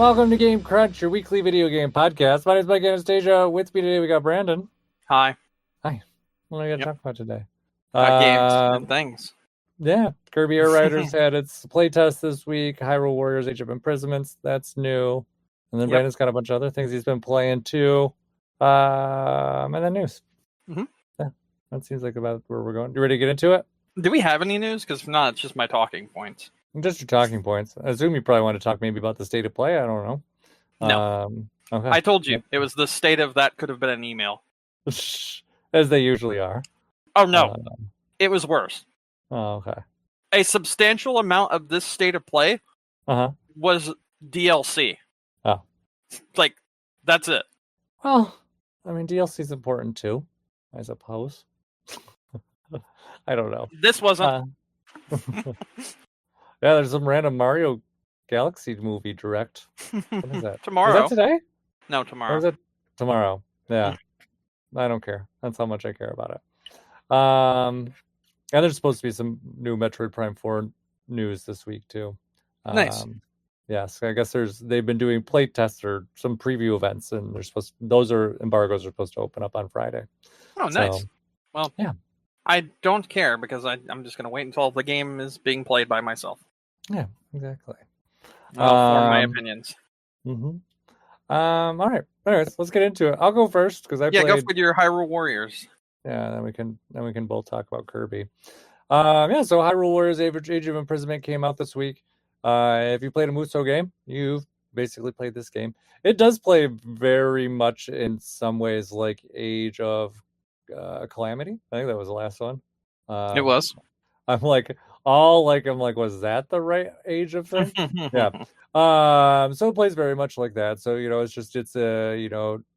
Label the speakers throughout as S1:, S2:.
S1: Welcome to Game Crunch, your weekly video game podcast. My name is Mike Anastasia. With me today, we got Brandon.
S2: Hi.
S1: Hi. What are we going to talk about today?
S2: Games and things.
S1: Yeah, Kirby Air Riders had its playtest this week. Hyrule Warriors, Age of Imprisonment, that's new. And then Brandon's got a bunch of other things he's been playing too. And then news.
S2: Mm-hmm.
S1: Yeah, that seems like about where we're going. You ready to get into it?
S2: Do we have any news? Because if not, it's just my talking points.
S1: Just your talking points. I assume you probably want to talk maybe about the state of play. I don't know.
S2: No.
S1: Okay.
S2: I told you. It was the state of that could have been an email.
S1: As they usually are.
S2: Oh, no. It was worse.
S1: Oh, okay.
S2: A substantial amount of this state of play was DLC.
S1: Oh.
S2: Like, that's it.
S1: Well, I mean, DLC is important too, I suppose. I don't know.
S2: This wasn't.
S1: Yeah, there's some random Mario Galaxy movie direct. What is that?
S2: Tomorrow.
S1: Is that today?
S2: No, tomorrow.
S1: Or is it tomorrow? Yeah. I don't care. That's how much I care about it. And there's supposed to be some new Metroid Prime 4 news this week too.
S2: Nice.
S1: Yes, I guess they've been doing play tests or some preview events, and embargoes are supposed to open up on Friday.
S2: Oh, nice.
S1: So,
S2: well,
S1: yeah.
S2: I don't care because I'm just going to wait until the game is being played by myself.
S1: Yeah, exactly.
S2: I'll form my opinions.
S1: Mm-hmm. All right. Anyways, let's get into it. I'll go first because
S2: go with your Hyrule Warriors.
S1: Yeah, then we can both talk about Kirby. So Hyrule Warriors Age of Imprisonment came out this week. If you played a Muso game, you've basically played this game. It does play very much in some ways like Age of Calamity. I think that was the last one.
S2: It was.
S1: I'm like, was that the right age of thing? Yeah. So it plays very much like that. So, it's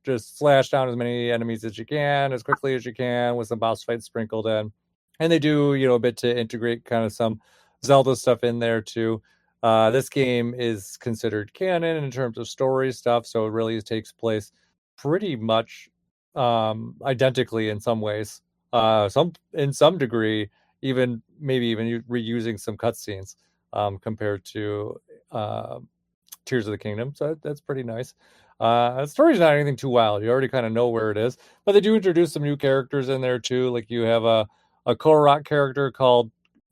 S1: just slash down as many enemies as you can, as quickly as you can, with some boss fights sprinkled in. And they do, a bit to integrate kind of some Zelda stuff in there too. This game is considered canon in terms of story stuff, so it really takes place pretty much identically in some ways. In some degree, maybe even reusing some cutscenes compared to Tears of the Kingdom. So that's pretty nice. The story's not anything too wild. You already kind of know where it is, but they do introduce some new characters in there too. Like you have a Korok character called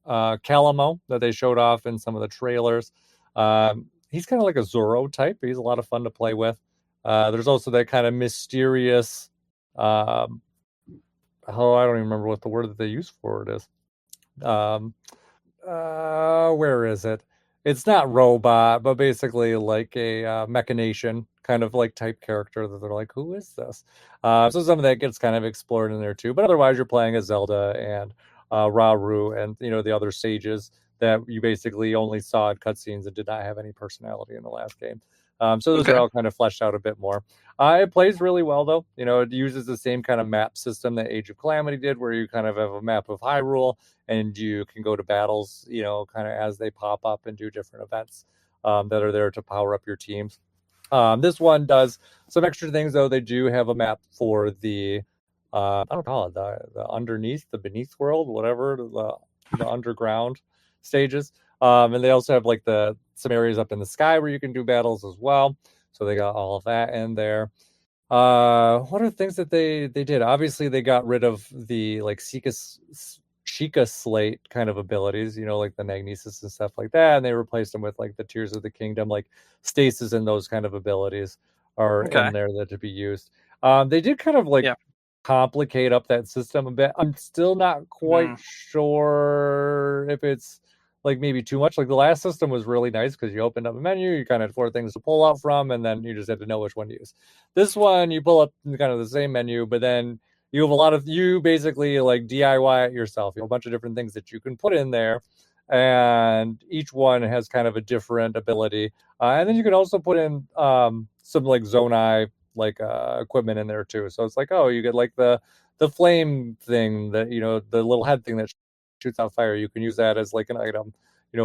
S1: Calamo that they showed off in some of the trailers. He's kind of like a Zoro type. He's a lot of fun to play with. There's also that kind of mysterious I don't even remember what the word that they use for it is. Where is it? It's not robot, but basically like a machination kind of like type character that they're like, who is this? So some of that gets kind of explored in there too. But otherwise, you're playing as Zelda and Rauru and the other sages that you basically only saw in cutscenes and did not have any personality in the last game. So those are all kind of fleshed out a bit more. It plays really well, though. It uses the same kind of map system that Age of Calamity did, where you kind of have a map of Hyrule, and you can go to battles, kind of as they pop up and do different events that are there to power up your teams. This one does some extra things, though. They do have a map for the, I don't call it, the beneath world, whatever, the underground stages. And they also have like some areas up in the sky where you can do battles as well. So they got all of that in there. What are things that they did? Obviously, they got rid of the like Sheikah Slate kind of abilities, like the Magnesis and stuff like that. And they replaced them with like the Tears of the Kingdom, like stasis and those kind of abilities are in there that to be used. They did kind of like complicate up that system a bit. I'm still not quite sure if it's like maybe too much. Like the last system was really nice because you opened up a menu, you kind of had 4 things to pull out from, and then you just had to know which one to use. This one, you pull up kind of the same menu, but then you have you basically like DIY it yourself. You have a bunch of different things that you can put in there, and each one has kind of a different ability. And then you can also put in some like Zonai like equipment in there too. So it's like, you get like the flame thing that, the little head thing that shoots out fire. You can use that as like an item,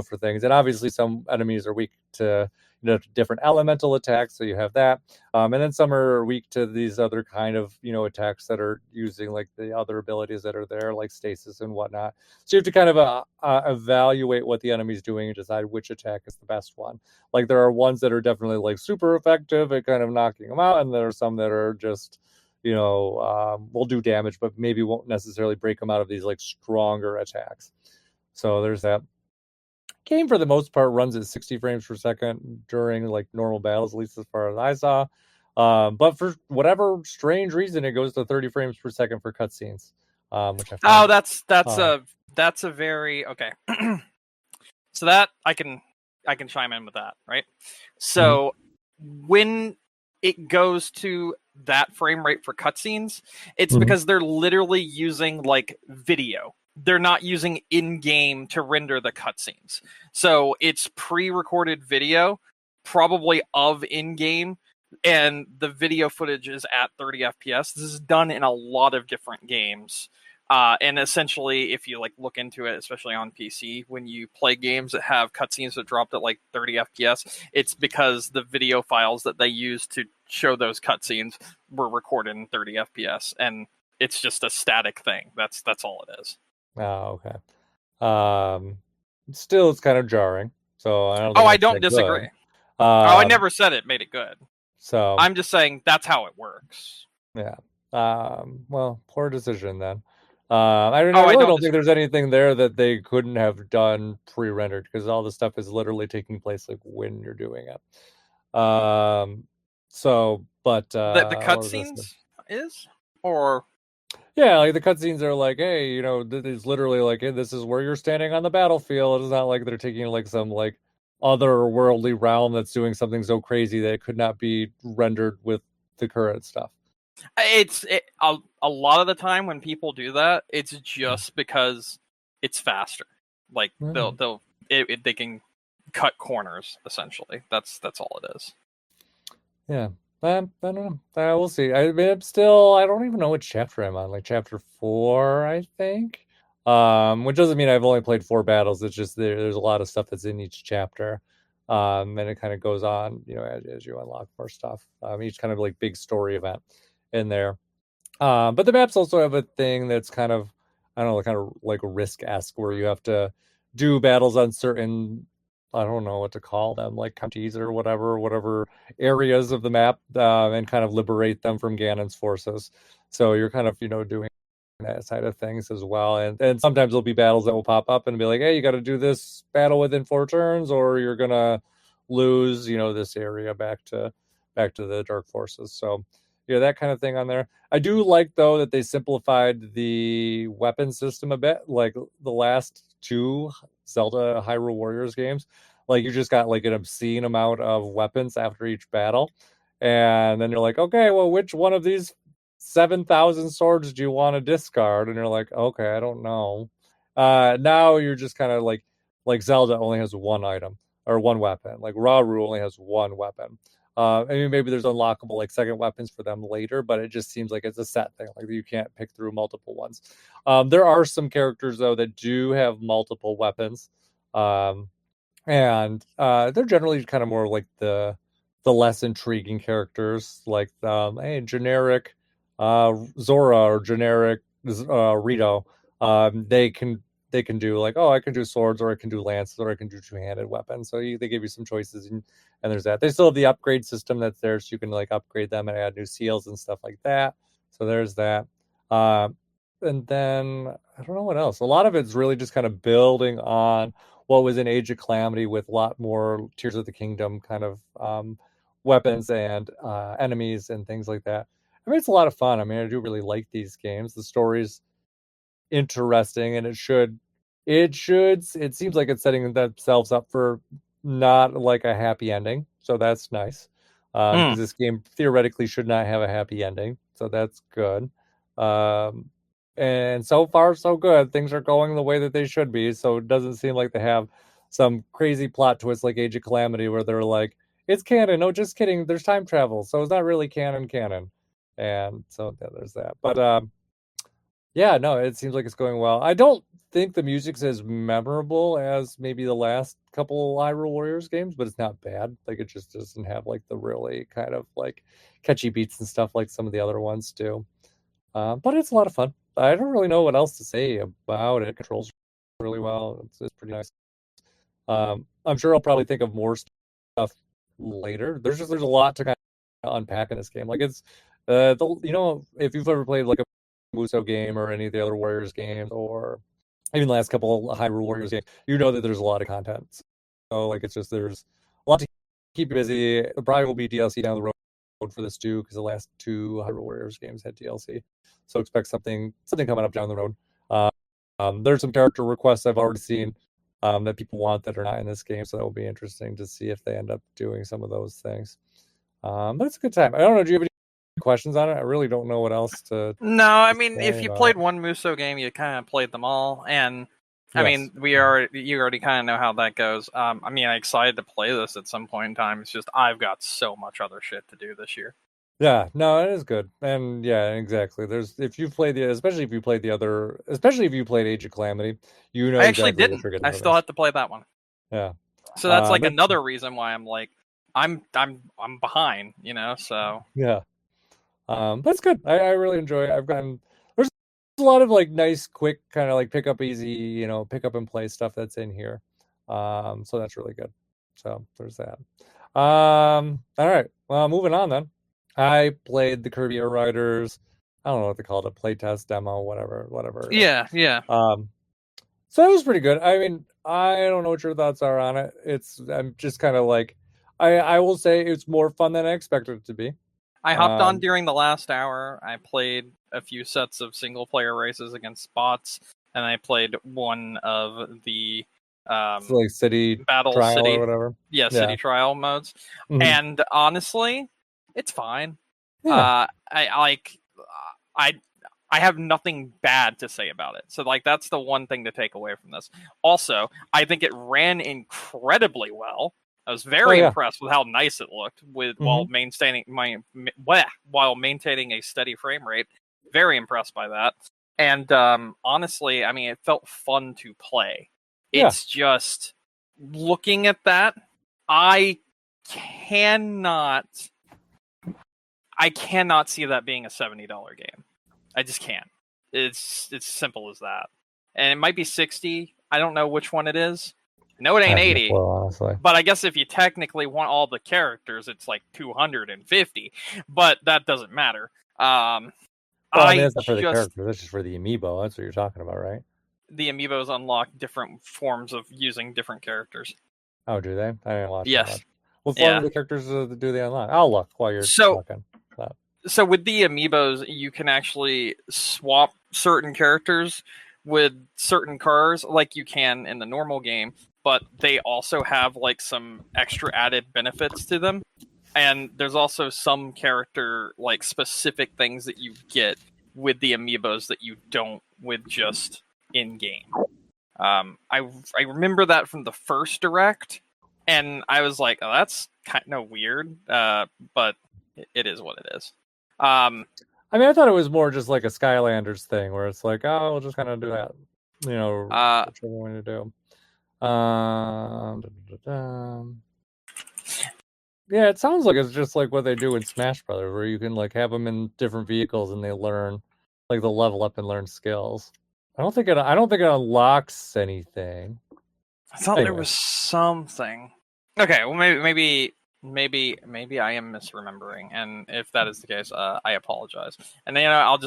S1: for things. And obviously some enemies are weak to, different elemental attacks. So you have that, and then some are weak to these other kind of attacks that are using like the other abilities that are there, like stasis and whatnot. So you have to kind of evaluate what the enemy's doing and decide which attack is the best one. Like there are ones that are definitely like super effective at kind of knocking them out, and there are some that are just will do damage, but maybe won't necessarily break them out of these like stronger attacks. So there's that. Game for the most part runs at 60 frames per second during like normal battles, at least as far as I saw. But for whatever strange reason, it goes to 30 frames per second for cutscenes, which I find.
S2: That's a very okay. So that I can chime in with that, right? So when it goes to that frame rate for cutscenes, it's because they're literally using like video. They're not using in-game to render the cutscenes. So it's pre-recorded video, probably of in-game, and the video footage is at 30 FPS. This is done in a lot of different games. And essentially, if you like look into it, especially on PC, when you play games that have cutscenes that dropped at like 30 FPS, it's because the video files that they use to show those cutscenes were recorded in 30 FPS, and it's just a static thing. That's all it is.
S1: Oh, okay. Still, it's kind of jarring. So I don't.
S2: I don't disagree. I never said it made it good.
S1: So
S2: I'm just saying that's how it works.
S1: Yeah. Well, poor decision then. I really don't think there's anything there that they couldn't have done pre-rendered, because all the stuff is literally taking place like when you're doing it. So, but
S2: the cutscenes is, or
S1: yeah, like the cutscenes are like, hey, it's literally like, hey, this is where you're standing on the battlefield. It's not like they're taking like some like otherworldly realm that's doing something so crazy that it could not be rendered with the current stuff.
S2: A lot of the time when people do that, it's just because it's faster. Like they can cut corners essentially. That's all it is.
S1: Yeah. I don't know. We'll see. I don't even know which chapter I'm on. Like chapter 4, I think. Which doesn't mean I've only played 4 battles. It's just there's a lot of stuff that's in each chapter. And it kind of goes on, as you unlock more stuff. Each kind of like big story event in there. But the maps also have a thing that's kind of, I don't know, kind of like risk-esque, where you have to do battles on certain, I don't know what to call them, like counties or whatever areas of the map, and kind of liberate them from Ganon's forces. So you're kind of, doing that side of things as well. And sometimes there'll be battles that will pop up and be like, hey, you got to do this battle within 4 turns, or you're going to lose, this area back to the Dark Forces. So, that kind of thing on there. I do like, though, that they simplified the weapon system a bit. Like the last 2 Zelda Hyrule Warriors games, like you just got like an obscene amount of weapons after each battle. And then you're like, okay, well, which one of these 7,000 swords do you want to discard? And you're like, okay, I don't know. Now you're just kind of like Zelda only has 1 item or 1 weapon. Like Rauru only has 1 weapon. I mean, maybe there's unlockable like second weapons for them later, but it just seems like it's a set thing. Like you can't pick through multiple ones. There are some characters though that do have multiple weapons, and they're generally kind of more like the less intriguing characters, like generic Zora or generic Rito. They can do like, I can do swords, or I can do lances, or I can do 2-handed weapons. So they give you some choices, and there's that. They still have the upgrade system that's there, so you can like upgrade them and add new seals and stuff like that. So there's that. And then I don't know what else. A lot of it's really just kind of building on what was in Age of Calamity, with a lot more Tears of the Kingdom kind of weapons and enemies and things like that. I mean, it's a lot of fun. I mean, I do really like these games. The story's interesting, and it seems like it's setting themselves up for not like a happy ending, so that's nice, because this game theoretically should not have a happy ending, so that's good. And so far so good. Things are going the way that they should be, so it doesn't seem like they have some crazy plot twist like Age of Calamity, where they're like, it's canon, no, just kidding, there's time travel, so it's not really canon. And so there's that. But yeah, no, it seems like it's going well. I don't think the music's as memorable as maybe the last couple Hyrule Warriors games, but it's not bad. Like it just doesn't have like the really kind of like catchy beats and stuff like some of the other ones do. But it's a lot of fun. I don't really know what else to say about it. It controls really well. It's pretty nice. I'm sure I'll probably think of more stuff later. There's a lot to kind of unpack in this game. Like it's if you've ever played like a Muso game or any of the other Warriors games or even the last couple of Hyrule Warriors games, you know that there's a lot of content. So like it's just there's a lot to keep you busy. There probably will be DLC down the road for this too, because the last two Hyrule Warriors games had DLC. So expect something coming up down the road. There's some character requests I've already seen that people want that are not in this game, so that will be interesting to see if they end up doing some of those things. But it's a good time. I don't know. Do you have any questions on it? I really don't know what else to.
S2: No, I mean, if you played one Muso game, you kind of played them all, and I mean, you already kind of know how that goes. I'm excited to play this at some point in time. It's just I've got so much other shit to do this year.
S1: Yeah, no, it is good, and yeah, exactly. Especially if you played Age of Calamity, you know
S2: I actually
S1: exactly what
S2: didn't.
S1: you're getting.
S2: I still have to play that one.
S1: Yeah.
S2: So that's like another reason why I'm like, I'm behind, So
S1: yeah. But it's good. I really enjoy it. There's a lot of like nice, quick kind of like pick up easy, pick up and play stuff that's in here. So that's really good. So there's that. All right. Well, moving on then. I played the Kirby Air Riders. I don't know what they called it, playtest demo, whatever.
S2: Yeah.
S1: So it was pretty good. I mean, I don't know what your thoughts are on it. I'm just kind of like, I will say it's more fun than I expected it to be.
S2: I hopped on during the last hour. I played a few sets of single player races against bots, and I played one of the
S1: like city
S2: battle
S1: trial
S2: city
S1: or whatever.
S2: City trial modes.
S1: Mhm.
S2: And honestly, it's fine.
S1: Yeah.
S2: I have nothing bad to say about it. So like that's the one thing to take away from this. Also, I think it ran incredibly well. I was very impressed with how nice it looked while maintaining a steady frame rate. Very impressed by that. And honestly, I mean, it felt fun to play. It's just looking at that, I cannot see that being a $70 game. I just can't. It's simple as that. And it might be 60. I don't know which one it is. No, it ain't 80.
S1: Honestly.
S2: But I guess if you technically want all the characters, it's like 250. But that doesn't matter.
S1: That's not for the characters. That's just for the amiibo. That's what you're talking about, right?
S2: The amiibos unlock different forms of using different characters.
S1: Oh, do they? I didn't watch that.
S2: Yes.
S1: What form of the characters do they unlock? I'll look while you're talking.
S2: So with the amiibos, you can actually swap certain characters with certain cars like you can in the normal game, but they also have like some extra added benefits to them. And there's also some character like specific things that you get with the amiibos that you don't with just in game. I remember that from the first direct, and I was like, "Oh, that's kind of weird," but it is what it is.
S1: I mean, I thought it was more just like a Skylanders thing, where it's like, "Oh, we'll just kind of do that," whichever one to do. Yeah, it sounds like it's just like what they do in Smash Brothers, where you can like have them in different vehicles and they learn, like they'll level up and learn skills. I don't think it unlocks anything.
S2: I thought there was something. Okay, well maybe I am misremembering, and if that is the case, I apologize. And then I'll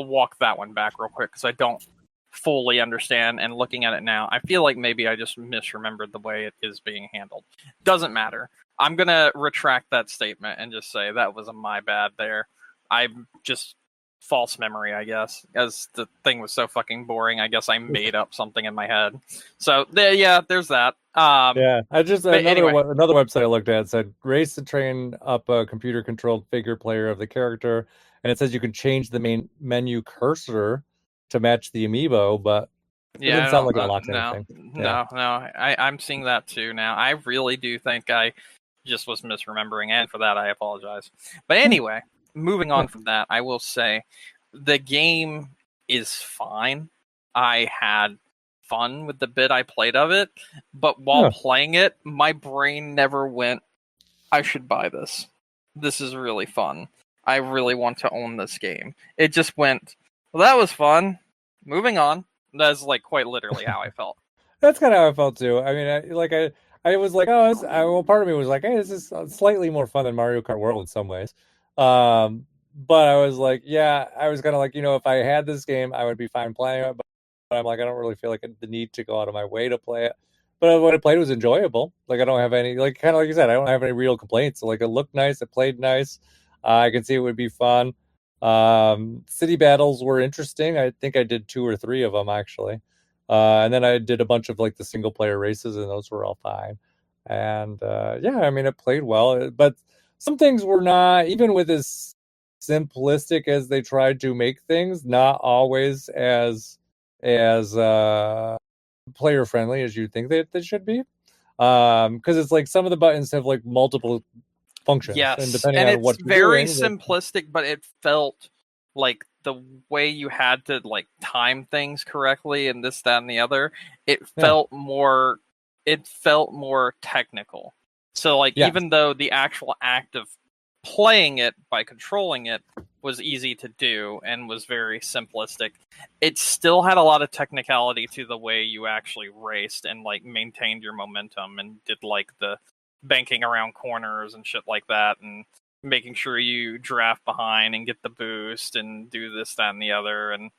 S2: walk that one back real quick because I don't fully understand. And looking at it now, I feel like maybe I just misremembered the way it is being handled. Doesn't matter. I'm gonna retract that statement and just say that was my bad there. I'm just false memory, I guess, as the thing was so fucking boring. I guess I made up something in my head. So there's that.
S1: I just another website I looked at said race to train up a computer controlled figure player of the character, and it says you can change the main menu cursor to match the amiibo, but it didn't sound like it unlocks anything.
S2: No, I'm seeing that too now. I really do think I just was misremembering, and for that I apologize. But anyway, moving on from that, I will say the game is fine. I had fun with the bit I played of it, but while playing it, my brain never went, I should buy this. This is really fun. I really want to own this game. It just went, well, that was fun. Moving on. That's like quite literally how I felt.
S1: That's kind of how I felt too. I mean, I was like, oh, well, part of me was like, hey, this is slightly more fun than Mario Kart World in some ways. But I was like, yeah, I was kind of like, if I had this game, I would be fine playing it. But I'm like, I don't really feel like the need to go out of my way to play it. But what I played was enjoyable. Like, I don't have any, like, kind of like you said, I don't have any real complaints. Like, it looked nice, it played nice. I can see it would be fun. City battles were interesting. I think I did 2 or 3 of them actually. And then I did a bunch of like the single player races, and those were all fine. And yeah, I mean, it played well, but some things were not, even with as simplistic as they tried to make things, not always as player friendly as you think they should be. Because it's like some of the buttons have like multiple functions, and
S2: Yes,
S1: depending
S2: and
S1: on what
S2: it's
S1: you're
S2: very
S1: doing,
S2: simplistic, but it felt like the way you had to like time things correctly and this, that, and the other. It felt more. It felt more technical. So like, even though the actual act of playing it by controlling it was easy to do and was very simplistic, it still had a lot of technicality to the way you actually raced and like maintained your momentum and did like the banking around corners and shit like that, and making sure you draft behind and get the boost and do this, that, and the other. And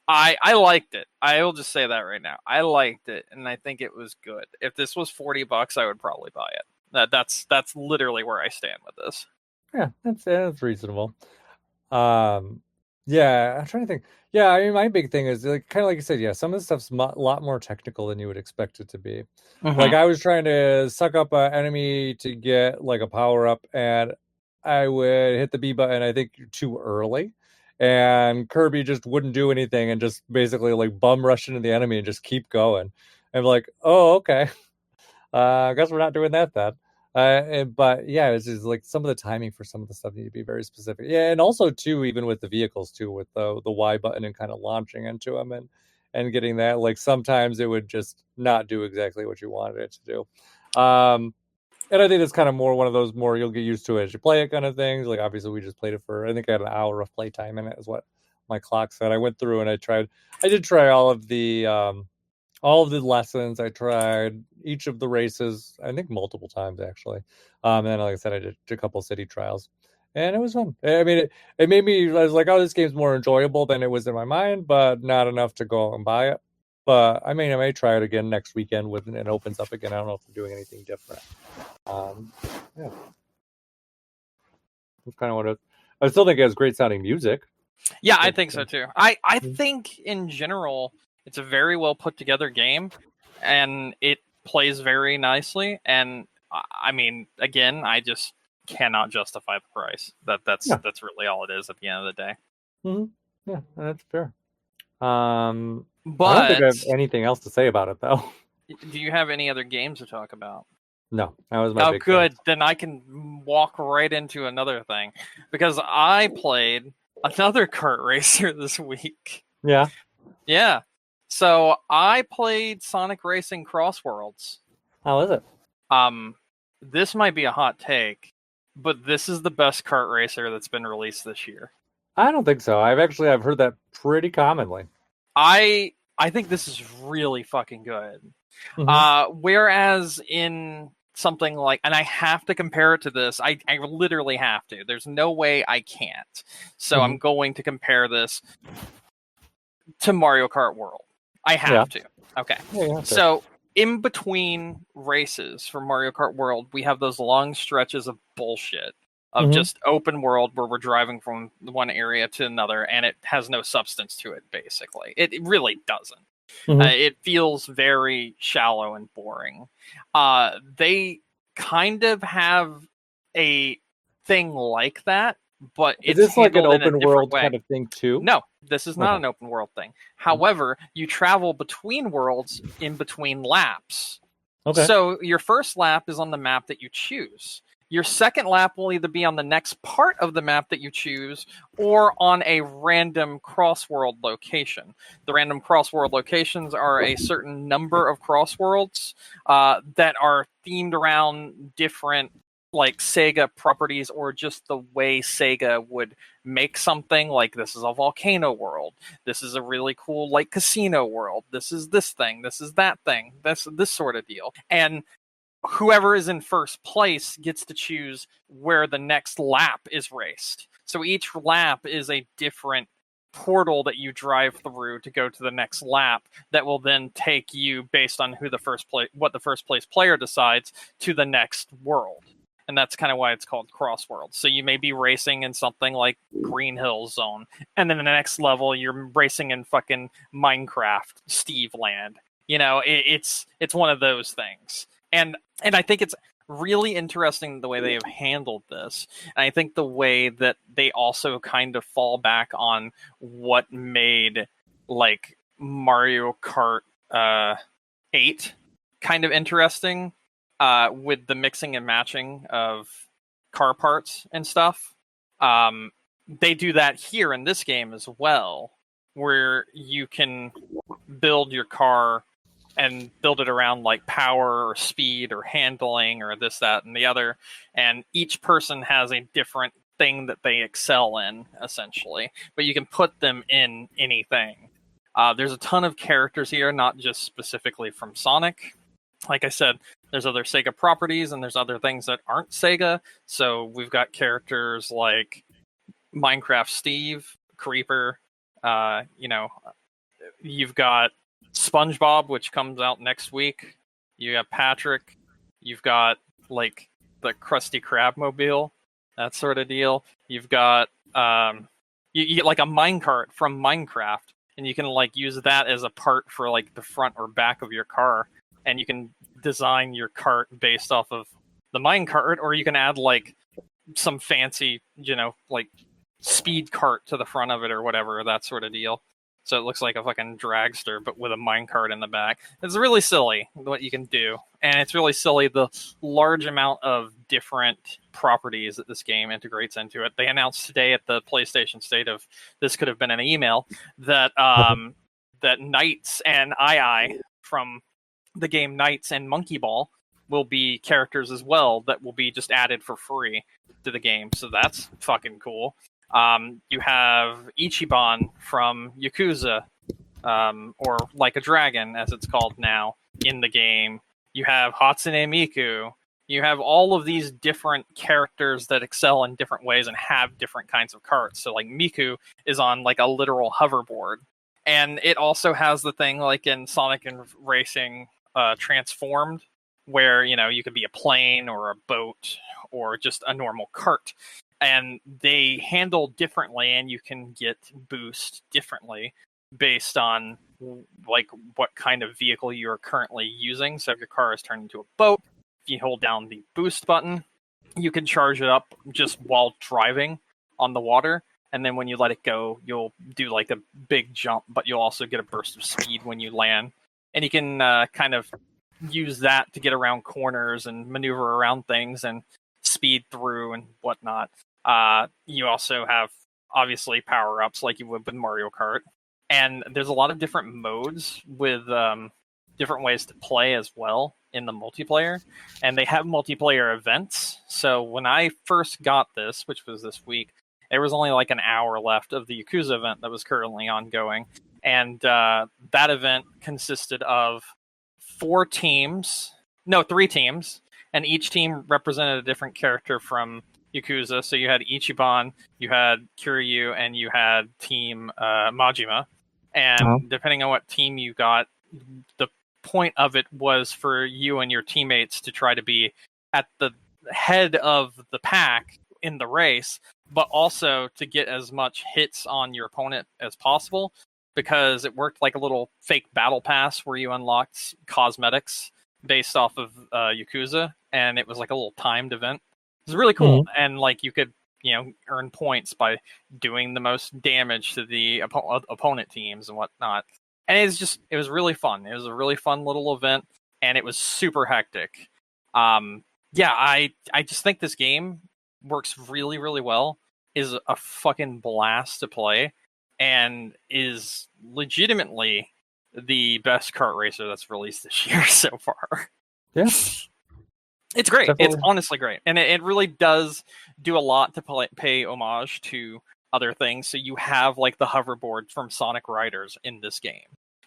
S2: I liked it. I will just say that right now. I liked it, and I think it was good. If this was $40, I would probably buy it. That's literally where I stand with this.
S1: Yeah, that's reasonable. Yeah, I'm trying to think. Yeah, I mean, my big thing is like kind of like you said. Yeah, some of the stuff's a lot more technical than you would expect it to be. Like I was trying to suck up an enemy to get like a power up, and I would hit the B button, I think too early, and Kirby just wouldn't do anything and just basically like bum rush into the enemy and just keep going. I'm like, oh, okay. I guess we're not doing that then. But yeah, it's just like some of the timing for some of the stuff need to be very specific. Yeah, and also too, even with the vehicles too, with the Y button and kind of launching into them and getting that. Like sometimes it would just not do exactly what you wanted it to do. And I think it's kind of more one of those more you'll get used to it as you play it kind of things. Like obviously we just played it for, I think I had an hour of playtime in it is what my clock said. I went through and I did try all of the lessons. I tried each of the races, I think multiple times actually. And then, like I said, I did a couple city trials, and it was fun. I mean, it made me. I was like, oh, this game's more enjoyable than it was in my mind, but not enough to go out and buy it. But I mean, I may try it again next weekend when it opens up again. I don't know if they're doing anything different. Yeah, that's kind of what it. I still think it has great sounding music.
S2: Yeah, I think so too. I think in general it's a very well put together game, and it plays very nicely. And I mean, again, I just cannot justify the price. That's really all it is at the end of the day.
S1: Mm-hmm. Yeah, that's fair.
S2: But
S1: I don't think I have anything else to say about it, though.
S2: Do you have any other games to talk about?
S1: No, that was my big
S2: good.
S1: thing.
S2: Then I can walk right into another thing, because I played another kart racer this week.
S1: Yeah.
S2: Yeah. So I played Sonic Racing Crossworlds.
S1: How is it?
S2: This might be a hot take, but this is the best kart racer that's been released this year.
S1: I don't think so. I've heard that pretty commonly.
S2: I think this is really fucking good.
S1: Mm-hmm.
S2: Whereas in something like, and I have to compare it to this, I literally have to. There's no way I can't. So I'm going to compare this to Mario Kart World. I have to. Okay.
S1: Yeah,
S2: so in between races for Mario Kart World, we have those long stretches of bullshit of just open world where we're driving from one area to another, and it has no substance to it, basically. It really doesn't. It feels very shallow and boring. They kind of have a thing like that, but it's
S1: is this like an
S2: open
S1: world
S2: way.
S1: Kind of thing too?
S2: No, this is not an open world thing. However, you travel between worlds in between laps. Okay. So your first lap is on the map that you choose. Your second lap will either be on the next part of the map that you choose or on a random crossworld location. The random crossworld locations are a certain number of crossworlds that are themed around different like Sega properties or just the way Sega would make something. Like, this is a volcano world. This is a really cool like casino world. This is this thing. This is that thing. This sort of deal. And whoever is in first place gets to choose where the next lap is raced. So each lap is a different portal that you drive through to go to the next lap that will then take you, based on who what the first place player decides, to the next world. And that's kind of why it's called Crossworlds. So you may be racing in something like Green Hills Zone, and then the next level you're racing in fucking Minecraft Steve Land. It's one of those things. And I think it's really interesting the way they have handled this. And I think the way that they also kind of fall back on what made like Mario Kart 8 kind of interesting with the mixing and matching of car parts and stuff. They do that here in this game as well, where you can build your car and build it around like power or speed or handling or this, that, and the other. And each person has a different thing that they excel in, essentially. But you can put them in anything. There's a ton of characters here, not just specifically from Sonic. Like I said, there's other Sega properties and there's other things that aren't Sega. So we've got characters like Minecraft Steve, Creeper, you've got SpongeBob, which comes out next week. You have Patrick. You've got like the Krusty Krab mobile, that sort of deal. You've got you get like a minecart from Minecraft, and you can like use that as a part for like the front or back of your car, and you can design your cart based off of the minecart, or you can add like some fancy, like speed cart to the front of it or whatever, that sort of deal. So it looks like a fucking dragster, but with a minecart in the back. It's really silly what you can do. And it's really silly the large amount of different properties that this game integrates into it. They announced today at the PlayStation State of this could have been an email that that Knights and II from the game Knights and Monkey Ball will be characters as well that will be just added for free to the game. So that's fucking cool. You have Ichiban from Yakuza, or Like a Dragon, as it's called now, in the game. You have Hatsune Miku. You have all of these different characters that excel in different ways and have different kinds of carts. So, like, Miku is on, like, a literal hoverboard. And it also has the thing, like in Sonic and Racing Transformed, where, you could be a plane or a boat or just a normal cart. And they handle differently, and you can get boost differently based on like what kind of vehicle you are currently using. So if your car is turned into a boat, if you hold down the boost button, you can charge it up just while driving on the water. And then when you let it go, you'll do like a big jump, but you'll also get a burst of speed when you land. And you can kind of use that to get around corners and maneuver around things and speed through and whatnot. You also have, obviously, power-ups like you would with Mario Kart. And there's a lot of different modes with different ways to play as well in the multiplayer. And they have multiplayer events. So when I first got this, which was this week, there was only like an hour left of the Yakuza event that was currently ongoing. And that event consisted of 3 teams. And each team represented a different character from Yakuza. So you had Ichiban, you had Kiryu, and you had Team Majima. And depending on what team you got, the point of it was for you and your teammates to try to be at the head of the pack in the race, but also to get as much hits on your opponent as possible, because it worked like a little fake battle pass where you unlocked cosmetics based off of Yakuza, and it was like a little timed event. It was really cool, and like you could, earn points by doing the most damage to the opponent teams and whatnot. And it was really fun. It was a really fun little event, and it was super hectic. Yeah, I just think this game works really, really well, is a fucking blast to play, and is legitimately the best kart racer that's released this year so far.
S1: Yeah,
S2: It's great. It's
S1: definitely.
S2: honestly great, and it really does do a lot to pay homage to other things. So you have like the hoverboard from Sonic Riders in this game,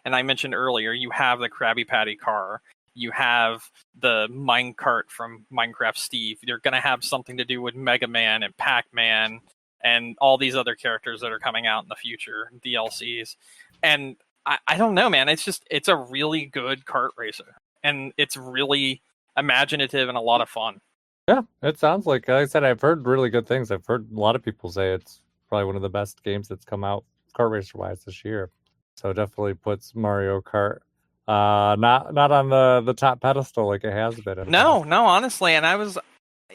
S2: and I mentioned earlier you have the Krabby Patty car, you have the minecart from Minecraft Steve. You're gonna have something to do with Mega Man and Pac Man and all these other characters that are coming out in the future DLCs, and I don't know, man. It's a really good kart racer, and it's really imaginative and a lot of fun.
S1: Yeah, it sounds like I said, I've heard really good things. I've heard a lot of people say it's probably one of the best games that's come out kart racer wise this year. So it definitely puts Mario Kart not on the top pedestal like it has been in the
S2: No,
S1: past.
S2: no, honestly, and I was,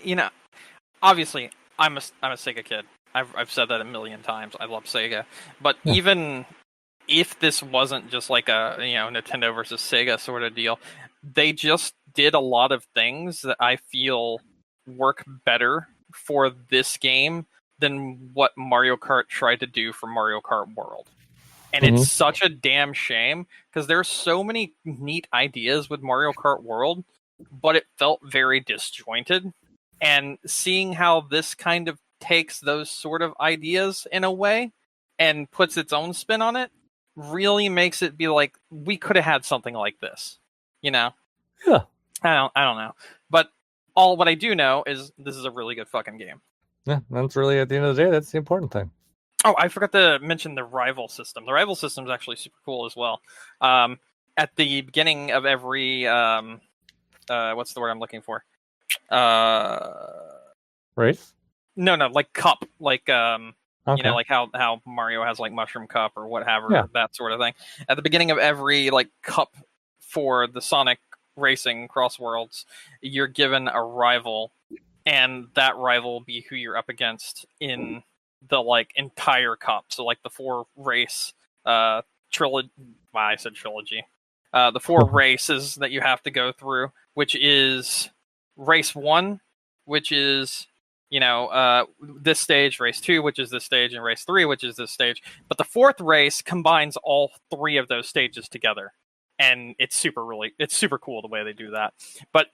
S2: you know, obviously I'm a Sega kid. I've said that a million times. I love Sega, but
S1: Yeah.
S2: even if this wasn't just like a Nintendo versus Sega sort of deal, they just did a lot of things that I feel work better for this game than what Mario Kart tried to do for Mario Kart World. And it's
S1: Hmm.
S2: such a damn shame because there's so many neat ideas with Mario Kart World, but it felt very disjointed. And seeing how this kind of takes those sort of ideas in a way and puts its own spin on it really makes it be like we could have had something like this. You know?
S1: Yeah.
S2: I don't know. But all what I do know is this is a really good fucking game.
S1: Yeah. That's really, at the end of the day, that's the important thing.
S2: Oh, I forgot to mention the rival system. The rival system is actually super cool as well. At the beginning of every what's the word I'm looking for?
S1: Race?
S2: No, like cup, like
S1: Okay.
S2: like how Mario has like Mushroom Cup or
S1: Yeah.
S2: whatever, that sort of thing. At the beginning of every like cup for the Sonic Racing Crossworlds, you're given a rival, and that rival will be who you're up against in the like entire cup. So like the four race trilogy. Well, I said trilogy. The four races that you have to go through, which is race one, which is this stage, race two, which is this stage, and race three, which is this stage. But the fourth race combines all three of those stages together, and it's super cool the way they do that. But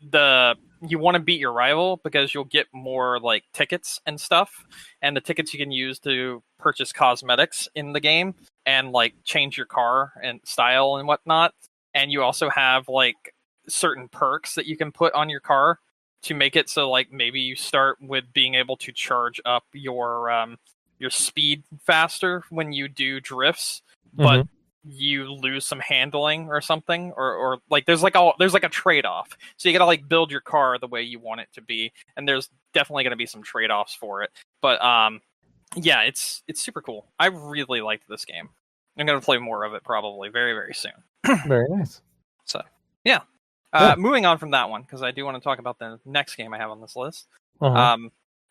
S2: you want to beat your rival because you'll get more like tickets and stuff, and the tickets you can use to purchase cosmetics in the game and like change your car and style and whatnot. And you also have like certain perks that you can put on your car to make it so like maybe you start with being able to charge up your speed faster when you do drifts, but
S1: Hmm.
S2: you lose some handling or something, or like there's like a trade-off. So you gotta like build your car the way you want it to be, and there's definitely gonna be some trade-offs for it. But yeah, it's super cool. I really liked this game. I'm gonna play more of it probably very, very soon.
S1: Very nice.
S2: So yeah.
S1: Yeah.
S2: Moving on from that one, because I do want to talk about the next game I have on this list.
S1: Uh-huh.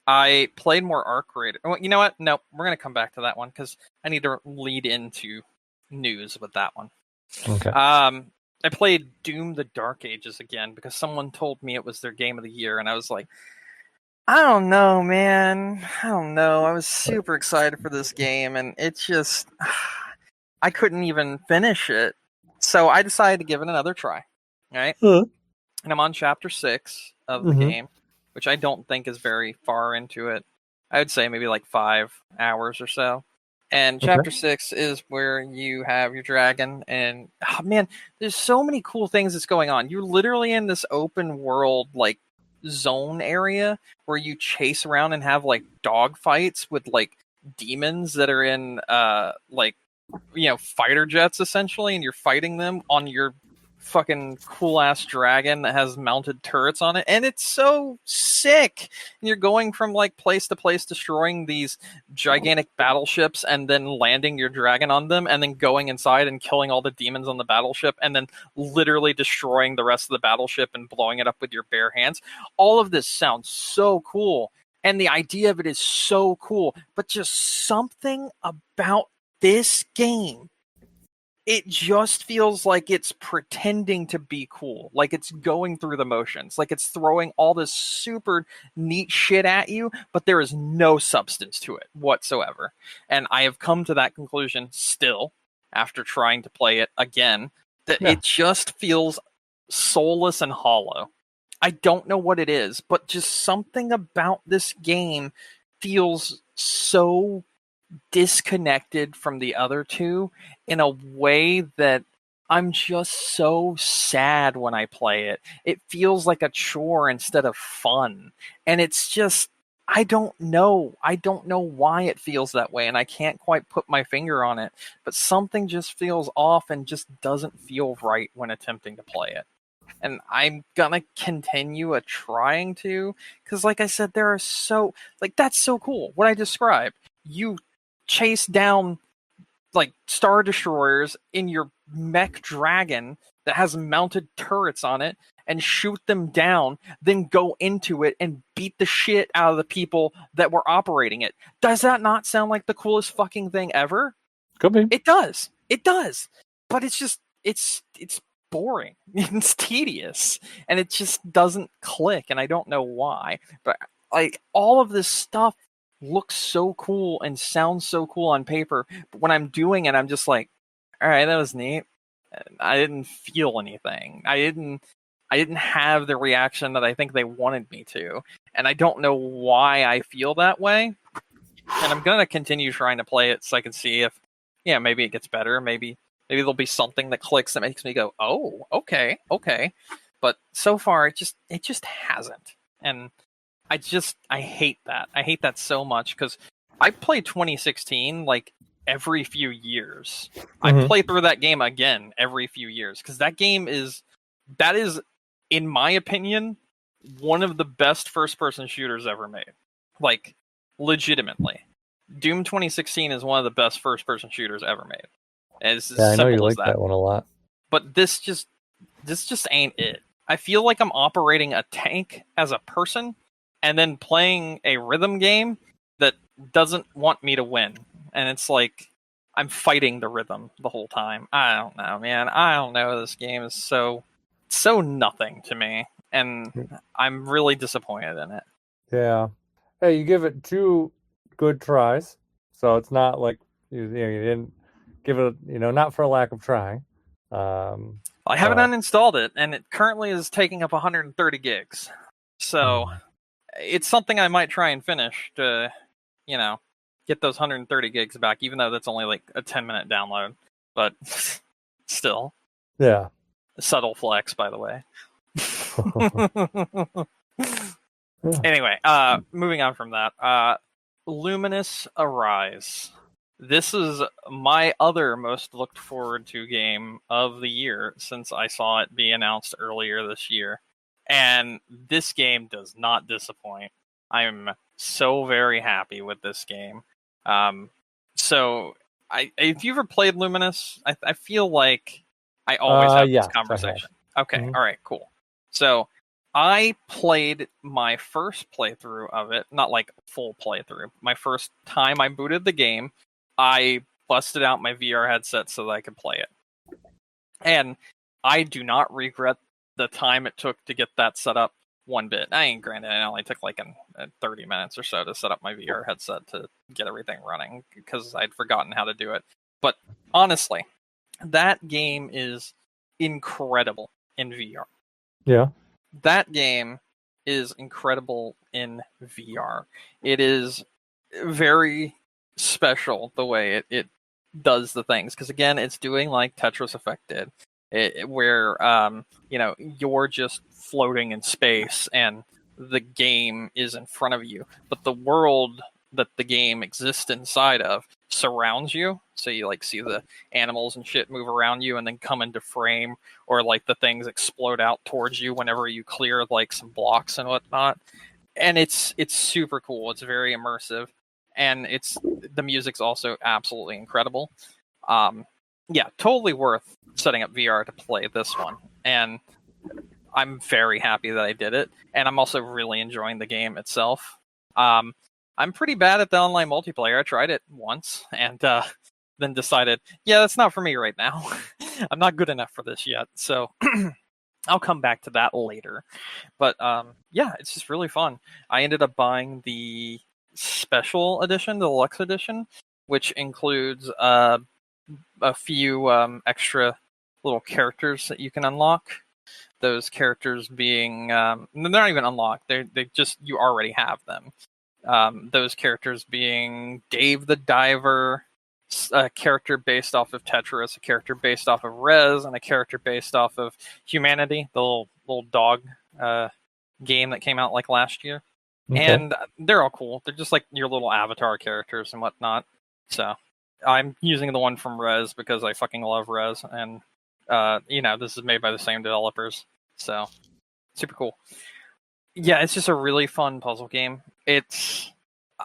S2: I played more Arc Raiders. Well, you know what? No, we're going to come back to that one because I need to lead into news with that one.
S1: Okay.
S2: I played Doom: The Dark Ages again because someone told me it was their game of the year, and I was like, I don't know, man. I don't know. I was super excited for this game, and it just I couldn't even finish it. So I decided to give it another try. Right?
S1: Uh,
S2: And I'm on chapter 6 of the
S1: mm-hmm.
S2: game, which I don't think is very far into it. I would say maybe like 5 hours or so. And
S1: Okay.
S2: chapter 6 is where you have your dragon, and oh, man, there's so many cool things that's going on. You're literally in this open world like zone area where you chase around and have like dog fights with like demons that are in like fighter jets essentially, and you're fighting them on your fucking cool ass dragon that has mounted turrets on it, and it's so sick. And you're going from like place to place destroying these gigantic battleships and then landing your dragon on them and then going inside and killing all the demons on the battleship and then literally destroying the rest of the battleship and blowing it up with your bare hands. All of this sounds so cool, and the idea of it is so cool, but just something about this game it just feels like it's pretending to be cool, like it's going through the motions, like it's throwing all this super neat shit at you, but there is no substance to it whatsoever. And I have come to that conclusion still after trying to play it again, that
S1: Yeah.
S2: it just feels soulless and hollow. I don't know what it is, but just something about this game feels so disconnected from the other two in a way that I'm just so sad when I play it. It feels like a chore instead of fun. And it's just, I don't know. I don't know why it feels that way, and I can't quite put my finger on it. But something just feels off and just doesn't feel right when attempting to play it. And I'm gonna continue trying to, because like I said, there are so, like, that's so cool. What I described, you chase down like star destroyers in your mech dragon that has mounted turrets on it and shoot them down, then go into it and beat the shit out of the people that were operating it. Does that not sound like the coolest fucking thing ever?
S1: Could be.
S2: It does. It does. But it's just, it's boring. It's tedious. And it just doesn't click, and I don't know why. But like, all of this stuff looks so cool and sounds so cool on paper, but when I'm doing it, I'm just like, all right, that was neat. I didn't feel anything. I didn't have the reaction that I think they wanted me to, and I don't know why I feel that way. And I'm gonna continue trying to play it so I can see if, yeah, maybe it gets better. Maybe there'll be something that clicks that makes me go, oh, okay. But so far, it just hasn't. And I hate that. I hate that so much, because I play 2016 like every few years. I play through that game again every few years, because that is, in my opinion, one of the best first-person shooters ever made. Like, legitimately. Doom 2016 is one of the best first-person shooters ever made. And it's as
S1: Yeah, I know you
S2: simple as
S1: like that one a lot.
S2: But this just ain't it. I feel like I'm operating a tank as a person, and then playing a rhythm game that doesn't want me to win. And it's like I'm fighting the rhythm the whole time. I don't know, man. I don't know. This game is so nothing to me, and I'm really disappointed in it.
S1: Yeah. Hey, you give it 2 good tries, so it's not like you didn't give it, not for a lack of trying.
S2: I haven't uninstalled it, and it currently is taking up 130 gigs. So it's something I might try and finish to, get those 130 gigs back, even though that's only like a 10-minute download. But still.
S1: Yeah.
S2: A subtle flex, by the way.
S1: Yeah.
S2: Anyway, moving on from that. Lumines Arise. This is my other most looked forward to game of the year, since I saw it be announced earlier this year. And this game does not disappoint. I'm so very happy with this game. So if you've ever played Luminous, I feel like I always have this conversation. Okay, all right, cool. So I played my first playthrough of it, not like full playthrough. My first time I booted the game, I busted out my VR headset so that I could play it. And I do not regret the time it took to get that set up one bit. Granted, it only took like 30 minutes or so to set up my VR headset to get everything running, because I'd forgotten how to do it. But honestly, that game is incredible in VR.
S1: Yeah.
S2: That game is incredible in VR. It is very special the way it does the things, because again, it's doing like Tetris Effect did, where you're just floating in space and the game is in front of you, but the world that the game exists inside of surrounds you. So you like see the animals and shit move around you and then come into frame, or like the things explode out towards you whenever you clear like some blocks and whatnot. And it's super cool. It's very immersive, and the music's also absolutely incredible. Yeah, totally worth setting up VR to play this one. And I'm very happy that I did it, and I'm also really enjoying the game itself. I'm pretty bad at the online multiplayer. I tried it once, and then decided, yeah, that's not for me right now. I'm not good enough for this yet. So I'll come back to that later. But yeah, it's just really fun. I ended up buying the special edition, the deluxe edition, which includes a few extra little characters that you can unlock. Those characters being they're not even unlocked. They just, you already have them. Those characters being Dave the Diver, a character based off of Tetris, a character based off of Rez, and a character based off of Humanity, the little dog game that came out like last year.
S1: Okay.
S2: And they're all cool. They're just like your little avatar characters and whatnot. So I'm using the one from Rez because I fucking love Rez, and this is made by the same developers. So super cool. Yeah, it's just a really fun puzzle game.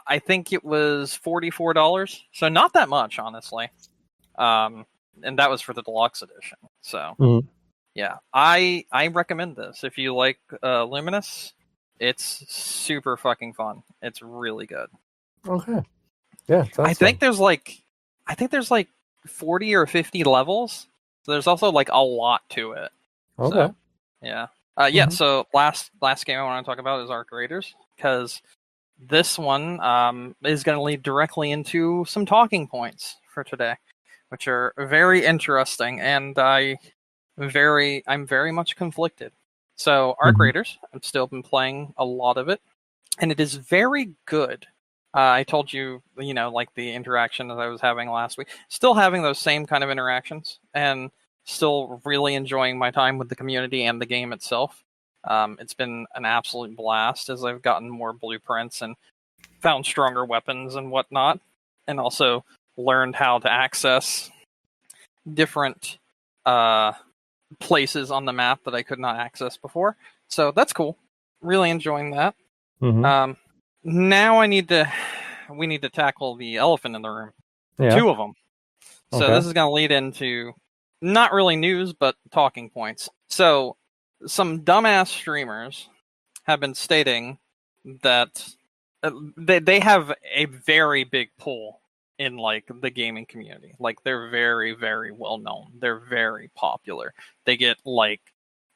S2: I think it was $44, so not that much, honestly. And that was for the deluxe edition. So yeah, I recommend this if you like Luminous. It's super fucking fun. It's really good.
S1: Okay. Yeah,
S2: I think there's like 40 or 50 levels. So there's also like a lot to it.
S1: Okay.
S2: So, yeah. So last game I want to talk about is Arc Raiders, because this one is going to lead directly into some talking points for today, which are very interesting, and I'm very much conflicted. So Arc Raiders, I've still been playing a lot of it, and it is very good. I told you, like the interaction that I was having last week, still having those same kind of interactions, and still really enjoying my time with the community and the game itself. It's been an absolute blast as I've gotten more blueprints and found stronger weapons and whatnot, and also learned how to access different places on the map that I could not access before. So that's cool. Really enjoying that. Now we need to tackle the elephant in the room. Yeah. 2 of them. So this is going to lead into not really news, but talking points. So some dumbass streamers have been stating that they have a very big pull in like the gaming community. Like they're very, very well known. They're very popular. They get like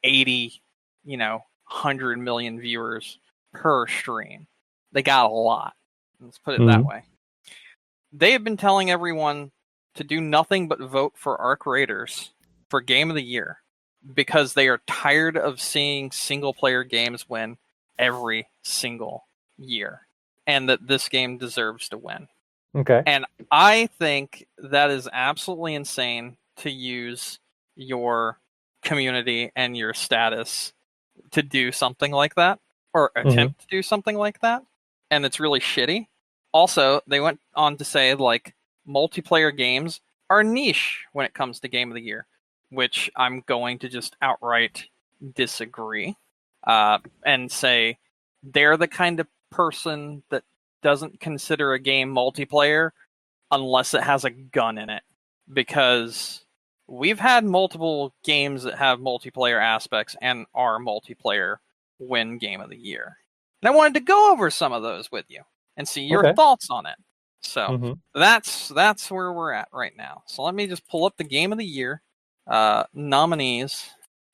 S2: 80, 100 million viewers per stream. They got a lot. Let's put it that way. They have been telling everyone to do nothing but vote for Arc Raiders for Game of the Year because they are tired of seeing single-player games win every single year, and that this game deserves to win.
S1: Okay.
S2: And I think that is absolutely insane to use your community and your status to do something like that, or attempt to do something like that, and it's really shitty. Also, they went on to say, like, multiplayer games are niche when it comes to Game of the Year, which I'm going to just outright disagree and say they're the kind of person that doesn't consider a game multiplayer unless it has a gun in it. Because we've had multiple games that have multiplayer aspects and are multiplayer win Game of the Year. And I wanted to go over some of those with you and see your thoughts on it. So that's where we're at right now. So let me just pull up the Game of the Year nominees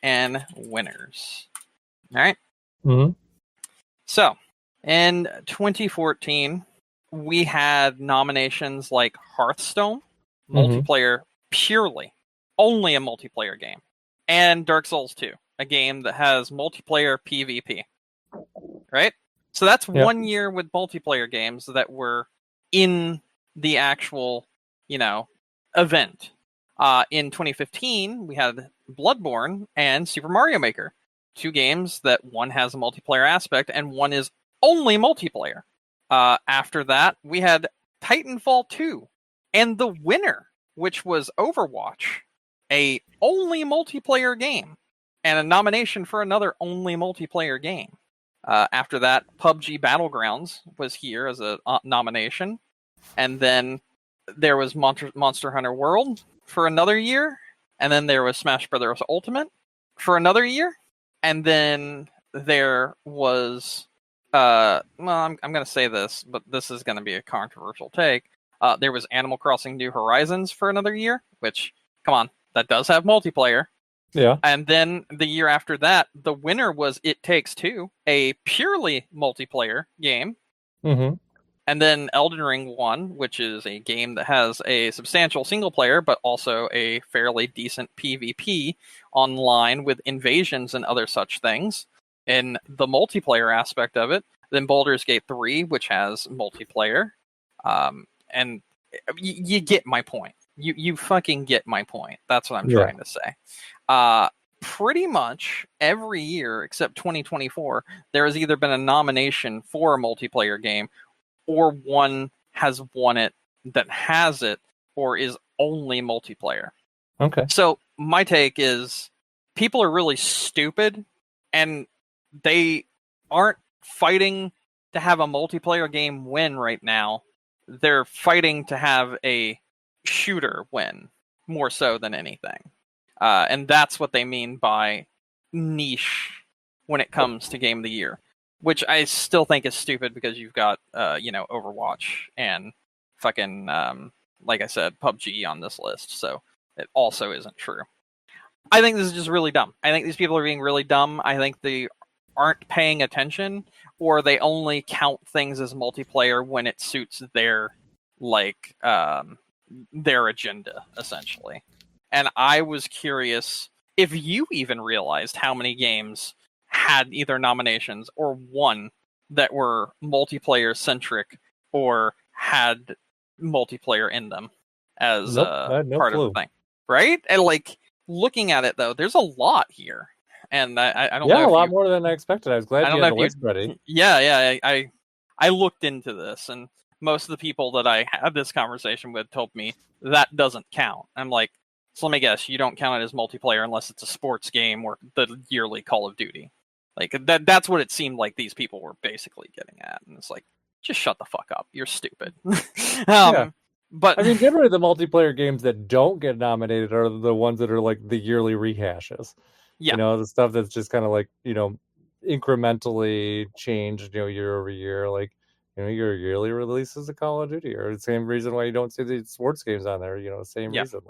S2: and winners. All right. So in 2014, we had nominations like Hearthstone, multiplayer purely, only a multiplayer game, and Dark Souls 2, a game that has multiplayer PvP. Right? So that's 1 year with multiplayer games that were in the actual, event. In 2015, we had Bloodborne and Super Mario Maker, 2 games that one has a multiplayer aspect and one is only multiplayer. After that, we had Titanfall 2 and the winner, which was Overwatch, a only multiplayer game, and a nomination for another only multiplayer game. After that, PUBG Battlegrounds was here as a nomination. And then there was Monster Hunter World for another year. And then there was Smash Bros. Ultimate for another year. And then there was... I'm going to say this, but this is going to be a controversial take. There was Animal Crossing New Horizons for another year, which, come on, that does have multiplayer.
S1: Yeah.
S2: And then the year after that, the winner was It Takes Two, a purely multiplayer game.
S1: Mm-hmm.
S2: And then Elden Ring won, which is a game that has a substantial single player, but also a fairly decent PvP online with invasions and other such things in the multiplayer aspect of it. Then Baldur's Gate 3, which has multiplayer. And you get my point. You fucking get my point. That's what I'm trying to say. Pretty much every year except 2024, there has either been a nomination for a multiplayer game or one has won it that has it or is only multiplayer.
S1: Okay.
S2: So my take is people are really stupid and they aren't fighting to have a multiplayer game win right now. They're fighting to have a shooter win more so than anything. And that's what they mean by niche when it comes to Game of the Year. Which I still think is stupid because you've got, Overwatch and fucking, like I said, PUBG on this list. So it also isn't true. I think this is just really dumb. I think these people are being really dumb. I think they aren't paying attention, or they only count things as multiplayer when it suits their, their agenda, essentially. And I was curious if you even realized how many games had either nominations or won that were multiplayer centric or had multiplayer in them as part of the thing, right? And looking at it though, there's a lot here, and I don't know.
S1: Yeah, a lot more than I expected. I was glad you had the list ready.
S2: Yeah. I looked into this, and most of the people that I had this conversation with told me that doesn't count. I'm like, so let me guess, you don't count it as multiplayer unless it's a sports game or the yearly Call of Duty. That's what it seemed like these people were basically getting at. And it's like, just shut the fuck up. You're stupid.
S1: Yeah.
S2: But
S1: I mean, generally the multiplayer games that don't get nominated are the ones that are like the yearly rehashes.
S2: Yeah.
S1: The stuff that's just kind of incrementally changed, year over year. Your yearly releases of Call of Duty, or the same reason why you don't see the sports games on there. Same reason.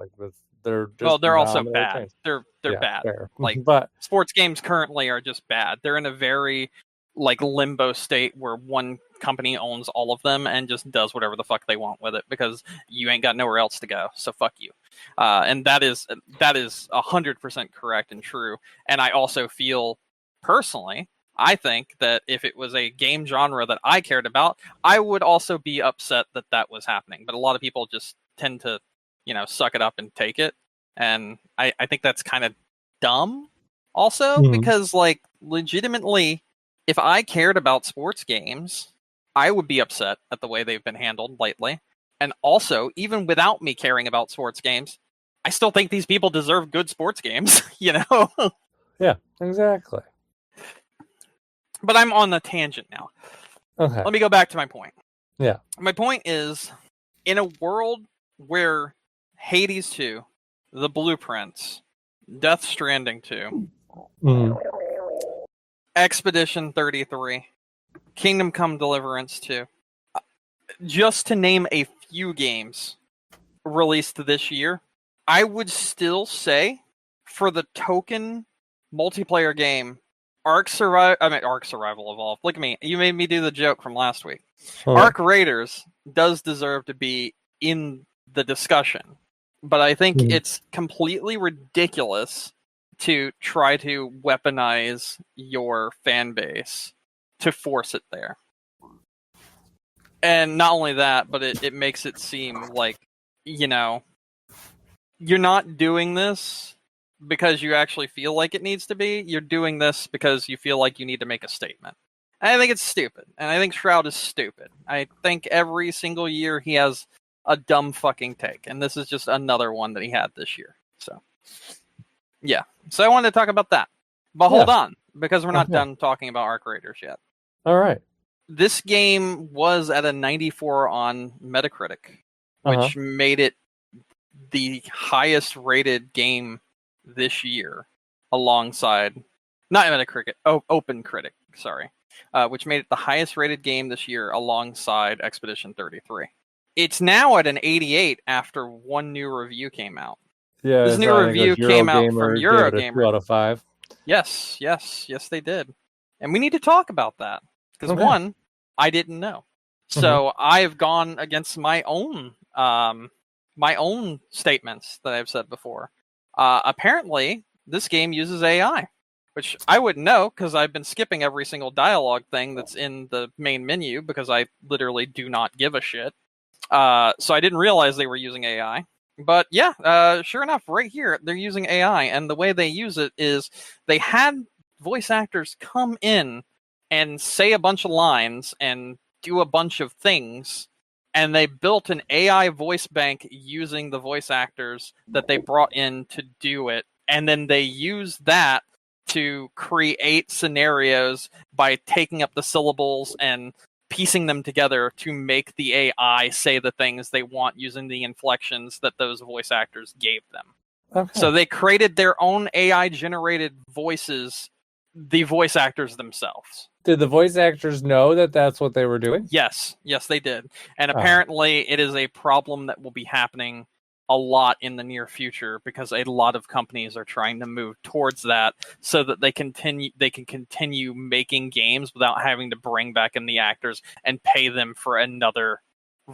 S1: They're just
S2: they're also bad.
S1: Things.
S2: They're bad.
S1: Fair.
S2: But sports games currently are just bad. They're in a very limbo state where one company owns all of them and just does whatever the fuck they want with it because you ain't got nowhere else to go. So fuck you. And that is 100% correct and true. And I also feel personally, I think that if it was a game genre that I cared about, I would also be upset that that was happening. But a lot of people just tend to suck it up and take it. And I think that's kind of dumb also because legitimately, if I cared about sports games, I would be upset at the way they've been handled lately. And also, even without me caring about sports games, I still think these people deserve good sports games,
S1: Yeah, exactly.
S2: But I'm on the tangent now.
S1: Okay.
S2: Let me go back to my point.
S1: Yeah.
S2: My point is, in a world where Hades 2, The Blueprints, Death Stranding 2, Expedition 33, Kingdom Come Deliverance 2, just to name a few games released this year, I would still say for the token multiplayer game, Ark Survival Evolved. Look at me. You made me do the joke from last week. Ark Raiders does deserve to be in the discussion, but I think it's completely ridiculous to try to weaponize your fan base to force it there. And not only that, but it makes it seem like, you're not doing this because you actually feel like it needs to be. You're doing this because you feel like you need to make a statement. And I think it's stupid. And I think Shroud is stupid. I think every single year he has a dumb fucking take. And this is just another one that he had this year. So, yeah. So I wanted to talk about that. But hold on, because we're not done talking about Ark Raiders yet.
S1: All right.
S2: This game was at a 94 on Metacritic, which made it the highest rated game this year alongside, not Metacritic, OpenCritic, sorry, which made it the highest rated game this year alongside Expedition 33. It's now at an 88 after one new review came out.
S1: Yeah,
S2: This
S1: so
S2: new
S1: I think
S2: review came out from
S1: Eurogamer gave it a 2
S2: Eurogamer.
S1: out of 5.
S2: Yes, they did. And we need to talk about that. Because
S1: Okay.
S2: one, I didn't know. So I've gone against my own statements that I've said before. Apparently, this game uses AI, which I wouldn't know because I've been skipping every single dialogue thing that's in the main menu because I literally do not give a shit. So I didn't realize they were using AI. But yeah, sure enough, right here, they're using AI. And the way they use it is they had voice actors come in and say a bunch of lines and do a bunch of things. And they built an AI voice bank using the voice actors that they brought in to do it. And then they use that to create scenarios by taking up the syllables and piecing them together to make the AI say the things they want using the inflections that those voice actors gave them.
S1: Okay.
S2: So they created their own AI generated voices, the voice actors themselves.
S1: Did the voice actors know that that's what they were doing?
S2: Yes, they did. And apparently it is a problem that will be happening a lot in the near future because a lot of companies are trying to move towards that so that they can continue making games without having to bring back in the actors and pay them for another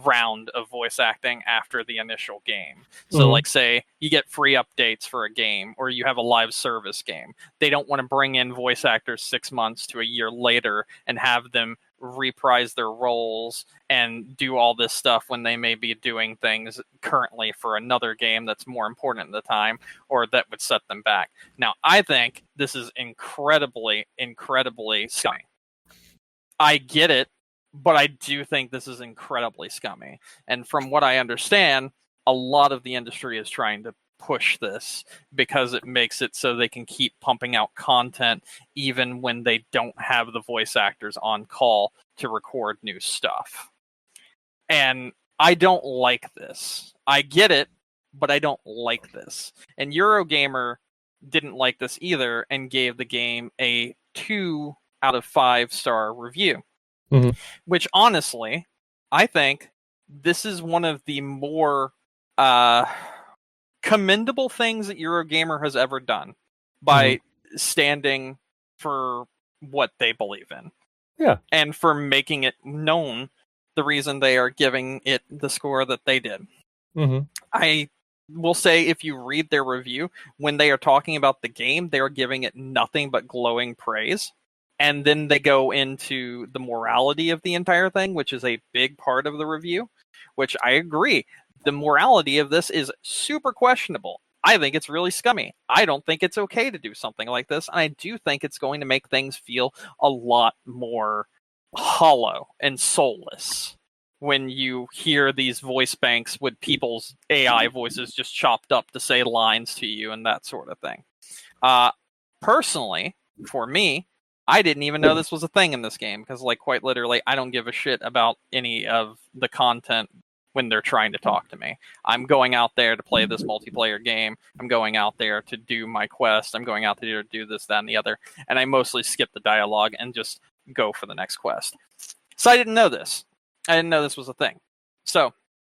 S2: round of voice acting after the initial game. So like say you get free updates for a game or you have a live service game. They don't want to bring in voice actors 6 months to a year later and have them reprise their roles and do all this stuff when they may be doing things currently for another game that's more important at the time or that would set them back. Now, I think this is incredibly scummy. I get it, but I do think this is incredibly scummy. And from what I understand, a lot of the industry is trying to push this because it makes it so they can keep pumping out content even when they don't have the voice actors on call to record new stuff. And I don't like this. I get it, but I don't like this. And Eurogamer didn't like this either and gave the game a 2 out of 5 star review. Which honestly, I think this is one of the more commendable things that Eurogamer has ever done by standing for what they believe in.
S1: Yeah.
S2: And for making it known the reason they are giving it the score that they did. I will say if you read their review, when they are talking about the game, they are giving it nothing but glowing praise. And then they go into the morality of the entire thing, which is a big part of the review, which I agree. The morality of this is super questionable. I think it's really scummy. I don't think it's okay to do something like this. And I do think it's going to make things feel a lot more hollow and soulless when you hear these voice banks with people's AI voices just chopped up to say lines to you and that sort of thing. Personally, for me, I didn't even know this was a thing in this game because, like, quite literally, I don't give a shit about any of the content when they're trying to talk to me. I'm going out there to play this multiplayer game. I'm going out there to do my quest. I'm going out there to do this, that, and the other. And I mostly skip the dialogue and just go for the next quest. So I didn't know this. I didn't know this was a thing. So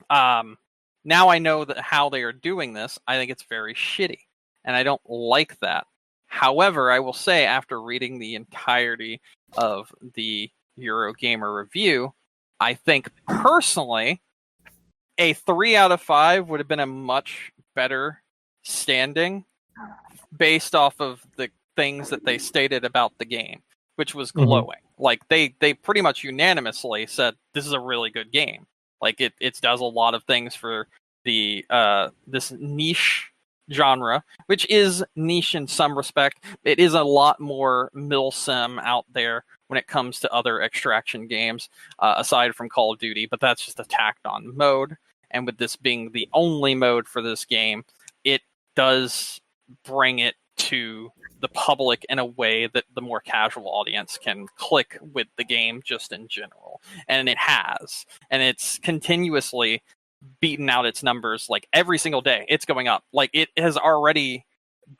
S2: now I know that how they are doing this. I think it's very shitty. And I don't like that. However, I will say after reading the entirety of the Eurogamer review, I think personally a 3 out of 5 would have been a much better standing based off of the things that they stated about the game, which was glowing. Like they pretty much unanimously said this is a really good game. Like it does a lot of things for the this niche genre, which is niche in some respect. It is a lot more milsim out there when it comes to other extraction games, aside from Call of Duty, but that's just a tacked on mode. And with this being the only mode for this game, it does bring it to the public in a way that the more casual audience can click with the game just in general. And it has. And it's continuously beaten out its numbers like every single day. It's going up. Like it has already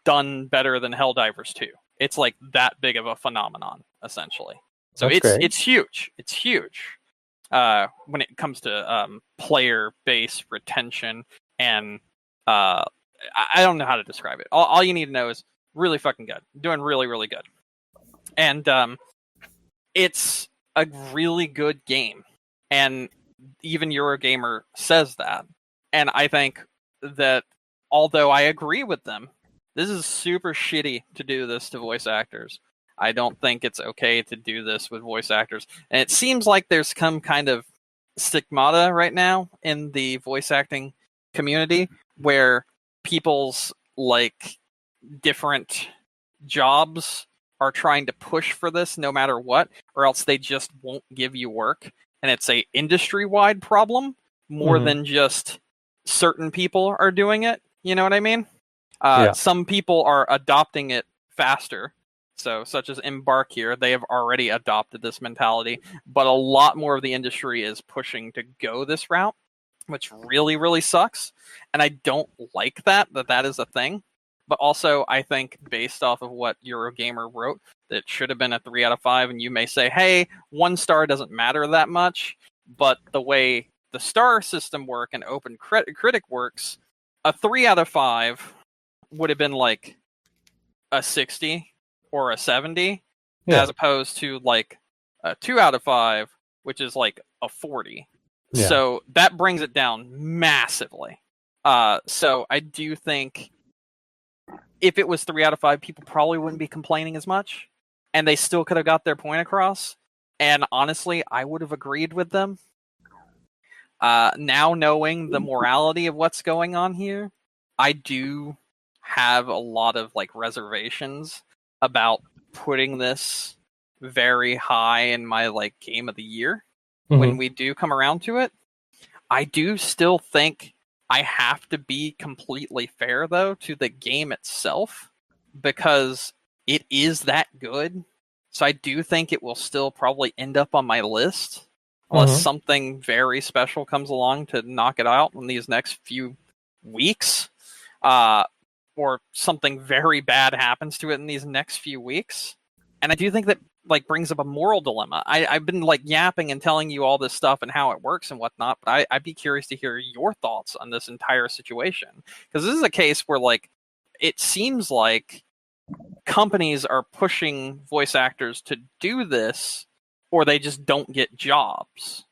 S2: done better than Helldivers 2. It's like that big of a phenomenon, essentially. So it's huge. It's huge. when it comes to player base retention and I don't know how to describe it. All you need to know is really fucking good, doing really really good, and it's a really good game, and even Eurogamer says that, and I think that although I agree with them, this is super shitty to do this to voice actors. I don't think it's okay to do this with voice actors. And it seems like there's some kind of stigmata right now in the voice acting community where people's like different jobs are trying to push for this no matter what, or else they just won't give you work. And it's a industry-wide problem more than just certain people are doing it. You know what I mean?
S1: Yeah.
S2: Some people are adopting it faster. So, such as Embark here, they have already adopted this mentality, but a lot more of the industry is pushing to go this route, which really, really sucks. And I don't like that is a thing. But also, I think based off of what Eurogamer wrote, that should have been a 3 out of 5. And you may say, hey, 1 star doesn't matter that much. But the way the star system work and Open Critic works, a 3 out of 5 would have been like a 60 or a 70, as opposed to like a 2 out of 5, which is like a 40. Yeah. So that brings it down massively. So I do think if it was 3 out of 5, people probably wouldn't be complaining as much, and they still could have got their point across. And honestly, I would have agreed with them. Now knowing the morality of what's going on here, I do have a lot of like reservations about putting this very high in my like game of the year when we do come around to it. I do still think I have to be completely fair though to the game itself because it is that good. So I do think it will still probably end up on my list unless something very special comes along to knock it out in these next few weeks. Or something very bad happens to it in these next few weeks. And I do think that like brings up a moral dilemma. I've been like yapping and telling you all this stuff and how it works and whatnot, but I'd be curious to hear your thoughts on this entire situation. Because this is a case where like it seems like companies are pushing voice actors to do this or they just don't get jobs.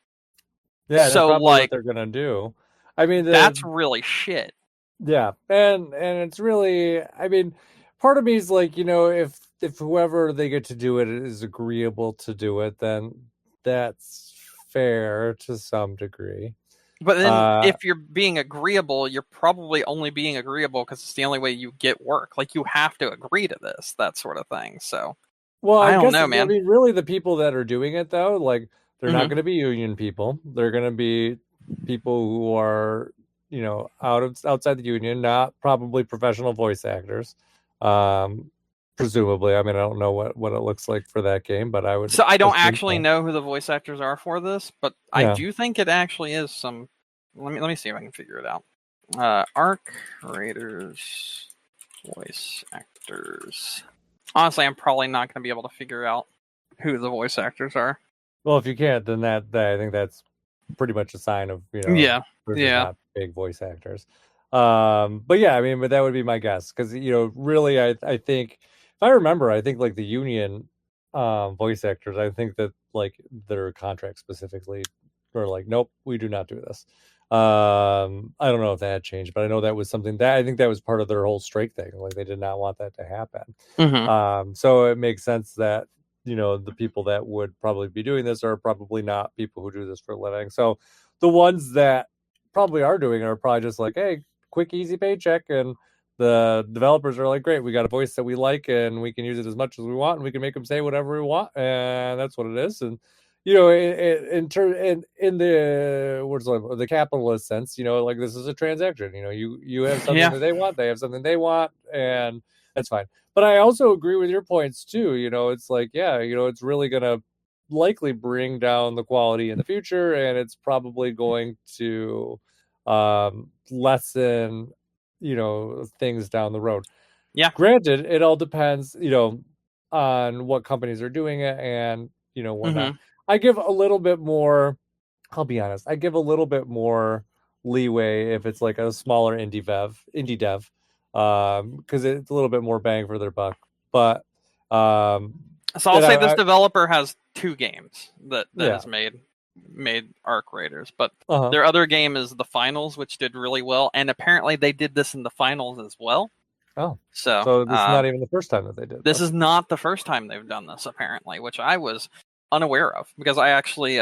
S1: Yeah, that's so probably like what they're gonna do. I mean,
S2: that's really shit.
S1: Yeah, and it's really, I mean, part of me is like, you know, if whoever they get to do it is agreeable to do it, then that's fair to some degree.
S2: But then if you're being agreeable, you're probably only being agreeable because it's the only way you get work. Like, you have to agree to this, that sort of thing. So,
S1: well, I don't know, man. I mean, really, the people that are doing it, though, like, they're not going to be union people. They're going to be people who are, you know, outside the union, not probably professional voice actors. Presumably. I mean, I don't know what it looks like for that game, but I would.
S2: So I don't actually know who the voice actors are for this, but I do think it actually is some. Let me see if I can figure it out. Arc Raiders voice actors. Honestly, I'm probably not going to be able to figure out who the voice actors are.
S1: Well, if you can't, then that I think that's pretty much a sign of, you know, not big voice actors. But yeah, I mean, but that would be my guess because, you know, really, I think if I remember, I think like the union voice actors, I think that like their contract specifically are like, nope, we do not do this. I don't know if that had changed, but I know that was something that I think that was part of their whole strike thing. Like they did not want that to happen. So it makes sense that, you know, the people that would probably be doing this are probably not people who do this for a living. So the ones that probably are doing it are probably just like, hey, quick, easy paycheck. And the developers are like, great, we got a voice that we like and we can use it as much as we want and we can make them say whatever we want. And that's what it is. And, you know, in the capitalist sense, you know, like this is a transaction, you know, you have something that they want, they have something they want, and that's fine. But I also agree with your points too. You know, it's like, yeah, you know, it's really going to likely bring down the quality in the future, and it's probably going to lessen, you know, things down the road.
S2: Yeah.
S1: Granted, it all depends, you know, on what companies are doing it and, you know, whatnot. I give a little bit more I'll be honest, I give a little bit more leeway if it's like a smaller indie dev, because it's a little bit more bang for their buck. But
S2: So I'll
S1: and
S2: say this developer has 2 games that
S1: yeah,
S2: has made Arc Raiders, but
S1: uh-huh.
S2: their other game is the Finals, which did really well, and apparently they did this in the Finals as well.
S1: Oh,
S2: So
S1: so this is not even the first time that they did
S2: this
S1: this.
S2: is not the first time they've done this, apparently, which I was unaware of because I actually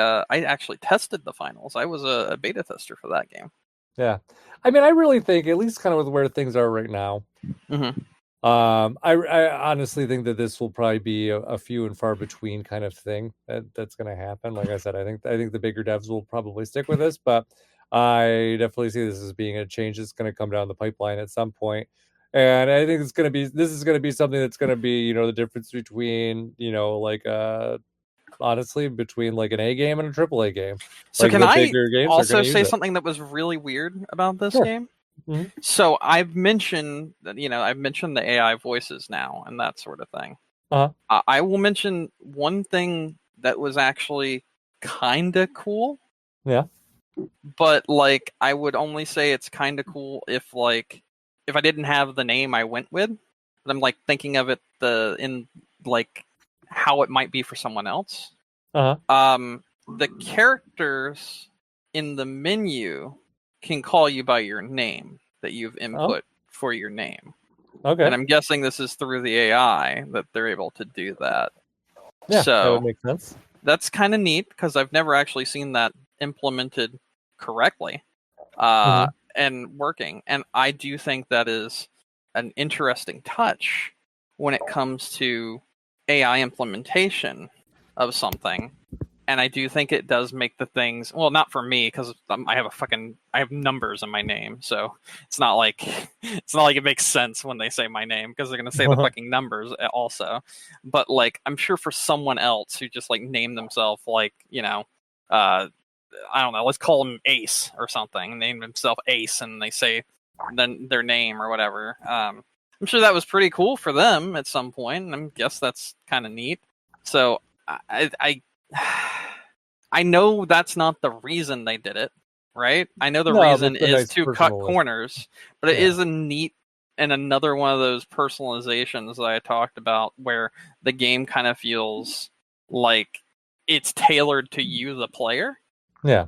S2: tested the Finals. I was a beta tester for that game.
S1: Yeah, I mean, I really think, at least kind of with where things are right now,
S2: Mm-hmm.
S1: I honestly think that this will probably be a few and far between kind of thing that's going to happen. Like I said, I think the bigger devs will probably stick with this, but I definitely see this as being a change that's going to come down the pipeline at some point. And I think this is going to be something that's going to be, the difference between, like honestly, between like an A game and a triple A game.
S2: So
S1: Like
S2: can
S1: the
S2: I
S1: bigger games are going
S2: also
S1: to use
S2: say
S1: it.
S2: something that was really weird about this
S1: Sure.
S2: game?
S1: Mhm.
S2: So I've mentioned that I've mentioned the AI voices now and that sort of thing.
S1: Uh-huh.
S2: I will mention one thing that was actually kind of cool,
S1: Yeah.
S2: but like I would only say it's kind of cool if I didn't have the name I went with. But I'm like thinking of it in like how it might be for someone else.
S1: Uh-huh.
S2: The characters in the menu can call you by your name that you've
S1: Oh,
S2: input for your name.
S1: okay.
S2: And I'm guessing this is through the AI that they're able to do that.
S1: Yeah, that would
S2: So
S1: make sense.
S2: that's kind of neat because I've never actually seen that implemented correctly
S1: Mm-hmm.
S2: and working. And I do think that is an interesting touch when it comes to AI implementation of something. And I do think it does make the things, well, not for me because I have numbers in my name, so it's not like it makes sense when they say my name because they're gonna say the fucking numbers also. But like I'm sure for someone else who just like named themselves like I don't know, let's call him Ace or something, name himself Ace, and they say then their name or whatever. I'm sure that was pretty cool for them at some point, and I guess that's kind of neat. So I I know that's not the reason they did it, right? I know the
S1: No, but
S2: reason
S1: it's a
S2: is
S1: nice
S2: to cut
S1: personal.
S2: corners, but it
S1: Yeah.
S2: is a neat and another one of those personalizations that I talked about where the game kind of feels like it's tailored to you, the player,
S1: Yeah.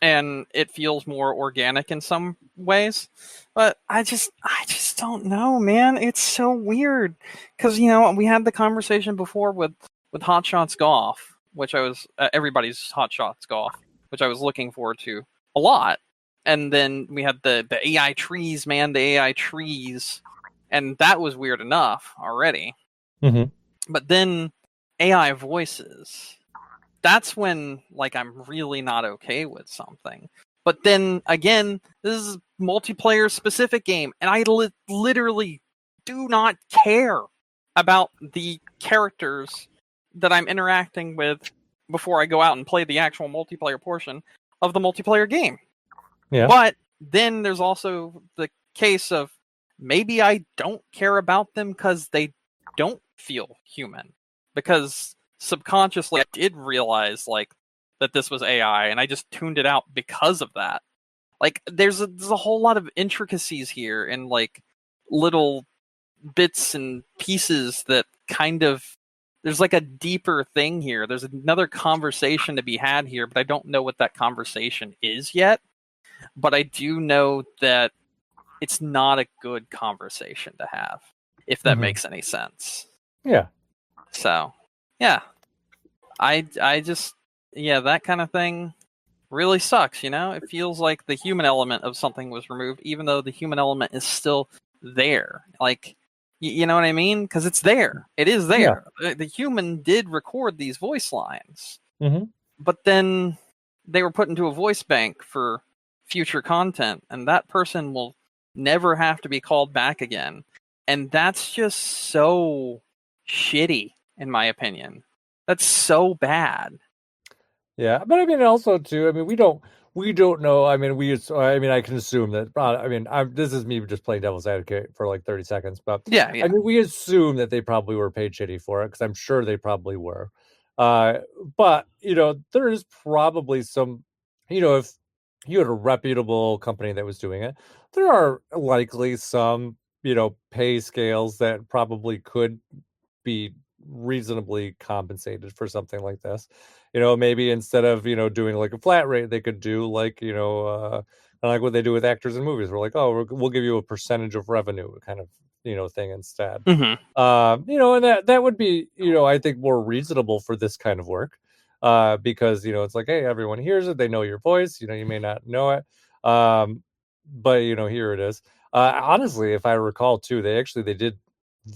S2: and it feels more organic in some ways. But I just don't know, man. It's so weird because we had the conversation before with Hot Shots Golf, which I was everybody's Hot Shots Golf, which I was looking forward to a lot. And then we had the AI trees, man, the AI trees, and that was weird enough already.
S1: Mm-hmm.
S2: But then AI voices, that's when like I'm really not okay with something. But then again, this is a multiplayer specific game, and I literally do not care about the characters that I'm interacting with before I go out and play the actual multiplayer portion of the multiplayer game.
S1: Yeah.
S2: But then there's also the case of maybe I don't care about them because they don't feel human. Because subconsciously I did realize like that this was AI and I just tuned it out because of that. Like there's a whole lot of intricacies here and like little bits and pieces that kind of there's like a deeper thing here. There's another conversation to be had here, but I don't know what that conversation is yet. But I do know that it's not a good conversation to have, if that
S1: Mm-hmm.
S2: makes any sense.
S1: Yeah.
S2: So, yeah, I just that kind of thing really sucks. It feels like the human element of something was removed, even though the human element is still there. Like, you know what I mean? Because it's there. It is
S1: Yeah.
S2: there. The human did record these voice lines,
S1: Mm-hmm.
S2: but then they were put into a voice bank for future content, and that person will never have to be called back again. And that's just so shitty, in my opinion. That's so bad.
S1: Yeah, but I mean, also too. I mean, we don't know. I mean, I can assume that. This is me just playing devil's advocate for like 30 seconds, but
S2: Yeah,
S1: I
S2: yeah.
S1: mean, we assume that they probably were paid shitty for it because I'm sure they probably were. Uh, but there is probably some. if you had a reputable company that was doing it, there are likely some, pay scales that probably could be reasonably compensated for something like this. Maybe instead of, doing like a flat rate, they could do like, like what they do with actors in movies. We're like, oh, we'll give you a percentage of revenue kind of, thing instead.
S2: Mm-hmm.
S1: And that would be, I think more reasonable for this kind of work. Because, it's like, hey, everyone hears it. They know your voice. You may not know it. But, here it is. Honestly, if I recall too, they did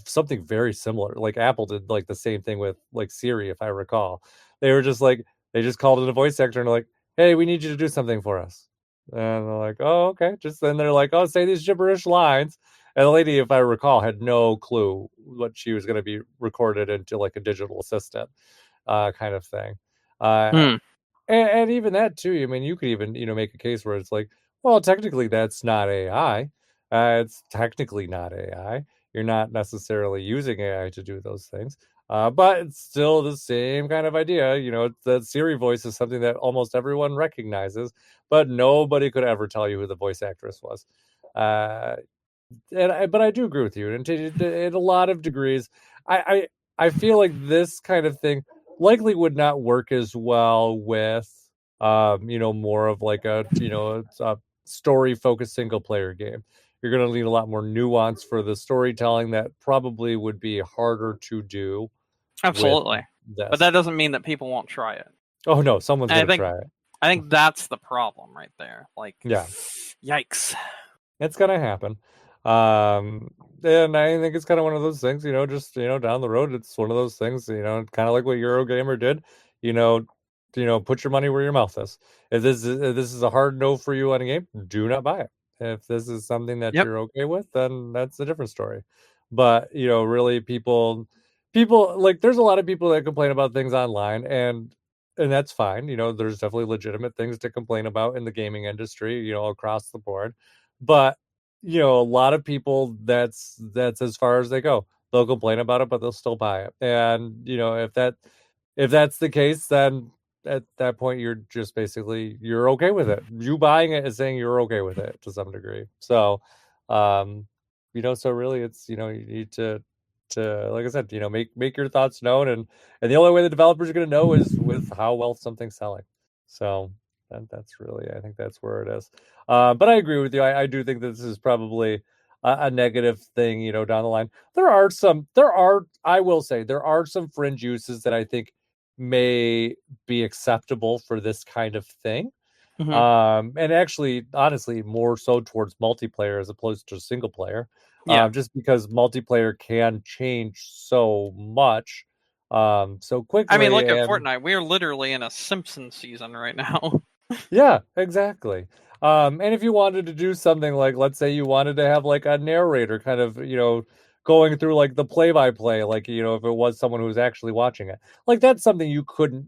S1: something very similar. Like Apple did like the same thing with like Siri, if I recall. They were just like, they just called in a voice actor and like, hey, we need you to do something for us. And they're like, oh, okay. Just then they're like, oh, say these gibberish lines. And the lady, if I recall, had no clue what she was going to be recorded into like a digital assistant kind of thing.
S2: Hmm.
S1: And even that too, I mean, you could even, make a case where it's like, well, technically that's not AI. It's technically not AI. You're not necessarily using AI to do those things. But it's still the same kind of idea. The Siri voice is something that almost everyone recognizes, but nobody could ever tell you who the voice actress was. Uh, but I do agree with you. And in a lot of degrees, I feel like this kind of thing likely would not work as well with more of like a story focused single player game. You're going to need a lot more nuance for the storytelling that probably would be harder to do with
S2: Absolutely. But
S1: this.
S2: that doesn't mean that people won't try it.
S1: Oh no, someone's
S2: And
S1: going to try it.
S2: I think that's the problem right there. Like,
S1: Yeah.
S2: yikes.
S1: It's gonna happen. And I think it's kind of one of those things, just down the road, it's one of those things, kind of like what Eurogamer did, you know, put your money where your mouth is. If this is a hard no for you on a game, do not buy it. If this is something that
S2: Yep.
S1: you're okay with, then that's a different story. But really, people like there's a lot of people that complain about things online, and that's fine. There's definitely legitimate things to complain about in the gaming industry, across the board. But a lot of people that's as far as they go. They'll complain about it, but they'll still buy it. And if that's the case, then at that point you're just basically you're okay with it. You buying it is saying you're okay with it to some degree. So um so really it's you need to like I said, make your thoughts known, and the only way the developers are going to know is with how well something's selling. So that's really, I think that's where it is. But I agree with you. I do think that this is probably a negative thing, down the line. I will say, there are some fringe uses that I think may be acceptable for this kind of thing.
S2: Mm-hmm.
S1: And actually, honestly, more so towards multiplayer as opposed to single player,
S2: Yeah.
S1: just because multiplayer can change so much, so
S2: I mean,
S1: quickly.
S2: look at
S1: And
S2: Fortnite. We are literally in a Simpsons season right now.
S1: yeah, exactly. And if you wanted to do something like, let's say you wanted to have like a narrator kind of, going through like the play by play, like, if it was someone who was actually watching it, like that's something you couldn't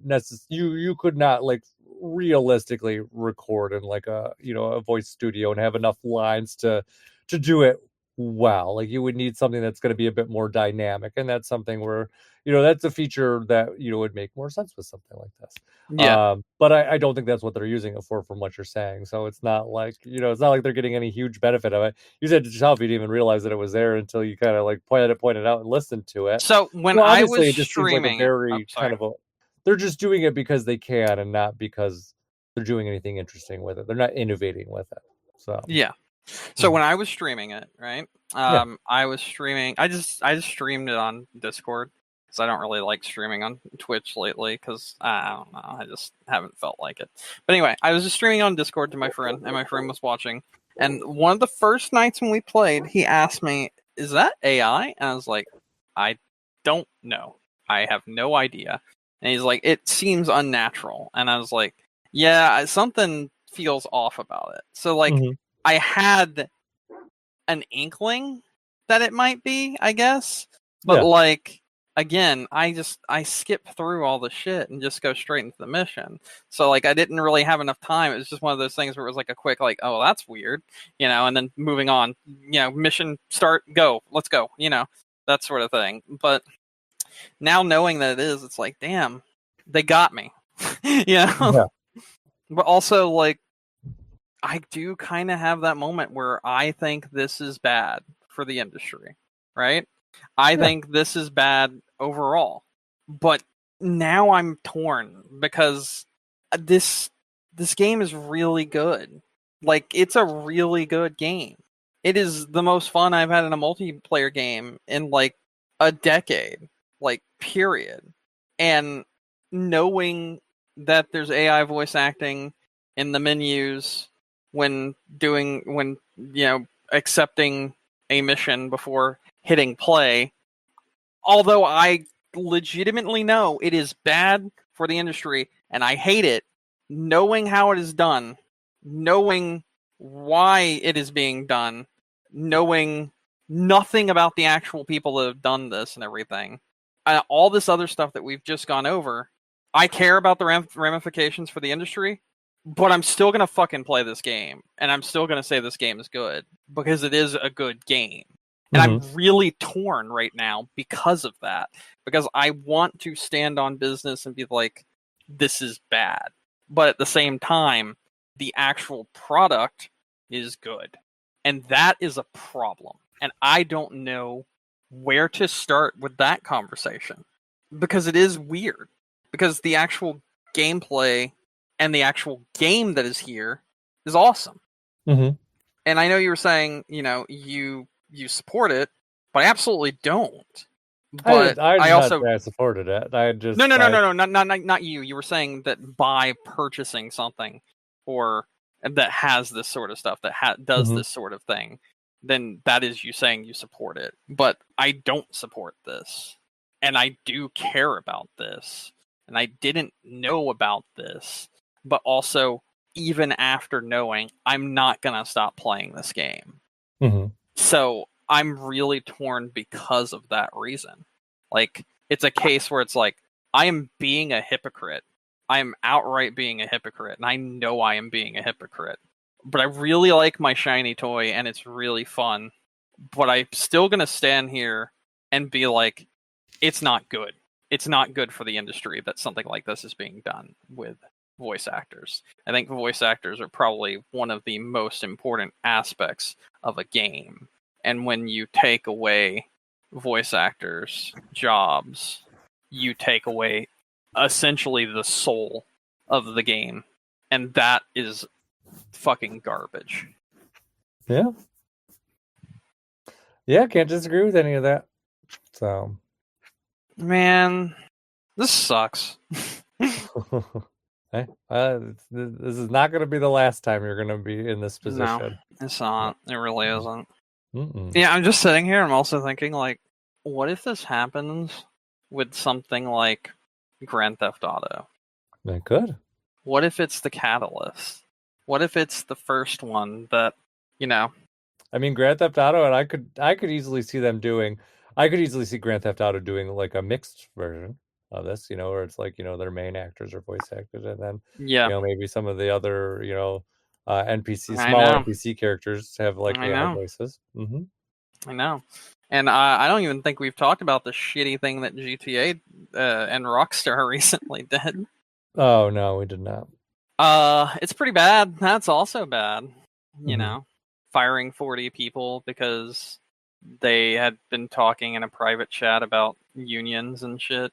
S1: you could not like realistically record in like a voice studio and have enough lines to do it well. Like you would need something that's going to be a bit more dynamic. And that's something where, that's a feature that, would make more sense with something like this.
S2: Yeah.
S1: But I don't think that's what they're using it for, from what you're saying. So it's not like, it's not like they're getting any huge benefit of it. You said yourself you didn't even realize that it was there until you kind of like pointed out and listened to it.
S2: So when
S1: So
S2: I
S1: obviously
S2: was
S1: it just seems like a
S2: streaming, oh,
S1: very kind
S2: sorry.
S1: of they're just doing it because they can and not because they're doing anything interesting with it. They're not innovating with it. So
S2: Yeah. So when I was streaming it, right?
S1: yeah.
S2: I was streaming. I just streamed it on Discord because I don't really like streaming on Twitch lately because I don't know. I just haven't felt like it. But anyway, I was just streaming on Discord to my friend, and my friend was watching. And one of the first nights when we played, he asked me, "Is that AI?" And I was like, "I don't know. I have no idea." And he's like, "It seems unnatural." And I was like, "Yeah, something feels off about it." So like.
S1: Mhm.
S2: I had an inkling that it might be, I guess. But
S1: Yeah.
S2: like again, I skip through all the shit and just go straight into the mission. So like I didn't really have enough time. It was just one of those things where it was like a quick like, oh, that's weird, and then moving on, mission start, go, let's go, that sort of thing. But now knowing that it is, it's like, damn, they got me.
S1: Yeah.
S2: But also, like, I do kind of have that moment where I think this is bad for the industry, right? I think this is bad overall. But now I'm torn because this game is really good. Like, it's a really good game. It is the most fun I've had in a multiplayer game in like a decade, like, period. And knowing that there's AI voice acting in the menus when accepting a mission before hitting play, although I legitimately know it is bad for the industry and I hate it, knowing how it is done, knowing why it is being done, knowing nothing about the actual people that have done this and everything, all this other stuff that we've just gone over, I care about the ramifications for the industry, but I'm still going to fucking play this game, and I'm still going to say this game is good, because it is a good game. And I'm really torn right now because of that, because I want to stand on business and be like, this is bad. But at the same time, the actual product is good. And that is a problem. And I don't know where to start with that conversation, because it is weird. Because the actual gameplay and the actual game that is here is awesome.
S1: Mm-hmm.
S2: And I know you were saying, you support it, but I absolutely don't. But I also
S1: not say I supported it. I just
S2: no, not you. You were saying that by purchasing something or that has this sort of stuff, that does this sort of thing, then that is you saying you support it. But I don't support this, and I do care about this, and I didn't know about this, but also, even after knowing, I'm not gonna stop playing this game. So I'm really torn because of that reason. Like, it's a case where it's like, I am being a hypocrite. I am outright being a hypocrite, and I know I am being a hypocrite. But I really like my shiny toy, and it's really fun. But I'm still going to stand here and be like, it's not good. It's not good for the industry that something like this is being done with voice actors. I think voice actors are probably one of the most important aspects of a game. And when you take away voice actors' jobs, you take away essentially the soul of the game. And that is fucking garbage.
S1: Yeah. Yeah, can't disagree with any of that. So,
S2: man, this sucks.
S1: Hey, this is not going to be the last time you're going to be in this position.
S2: No, it's not. It really isn't.
S1: Mm-mm.
S2: Yeah, I'm just sitting here. I'm also thinking, like, what if this happens with something like Grand Theft Auto?
S1: It could.
S2: What if it's the catalyst? What if it's the first one that,
S1: I mean, Grand Theft Auto, and I could easily see them doing. I could easily see Grand Theft Auto doing like a mixed version of this, where it's like, their main actors are voice actors, and then maybe some of the other, NPC, small NPC characters have like AI voices. Mm-hmm.
S2: I know. And I don't even think we've talked about the shitty thing that GTA and Rockstar recently did.
S1: Oh no, we did not.
S2: It's pretty bad. That's also bad. Firing 40 people because they had been talking in a private chat about unions and shit.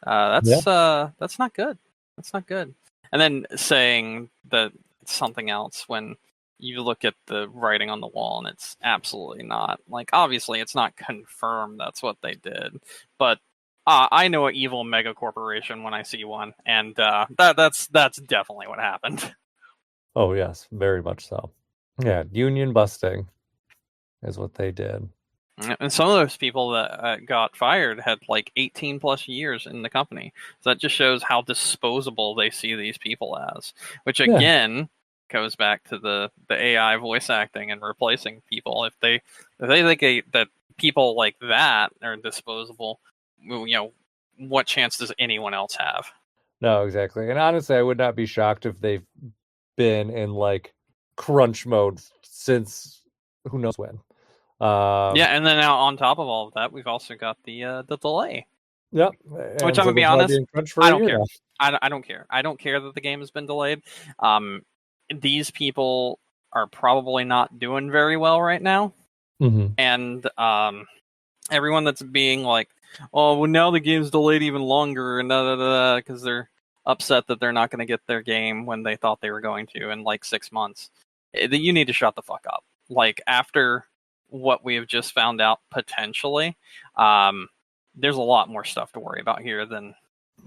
S2: That's not good. That's not good. And then saying that it's something else when you look at the writing on the wall and it's absolutely not. Like, obviously it's not confirmed that's what they did, but I know an evil mega corporation when I see one, and that's definitely what happened.
S1: Oh yes, very much so. Yeah, union busting is what they did.
S2: And some of those people that got fired had like 18 plus years in the company. So that just shows how disposable they see these people as, which again goes back to the AI voice acting and replacing people. If they think that people like that are disposable, what chance does anyone else have?
S1: No, exactly. And honestly, I would not be shocked if they've been in like crunch mode since who knows when.
S2: And then now on top of all of that, we've also got the delay.
S1: Yep.
S2: Which
S1: And
S2: I'm
S1: so
S2: gonna be
S1: they'll probably be
S2: honest,
S1: in crunch for
S2: I
S1: a
S2: don't
S1: year
S2: care.
S1: now.
S2: I don't care. I don't care that the game has been delayed. These people are probably not doing very well right now, and everyone that's being like, "Oh, well, now the game's delayed even longer," and because they're upset that they're not going to get their game when they thought they were going to in like 6 months. You need to shut the fuck up. Like after what we have just found out potentially, there's a lot more stuff to worry about here than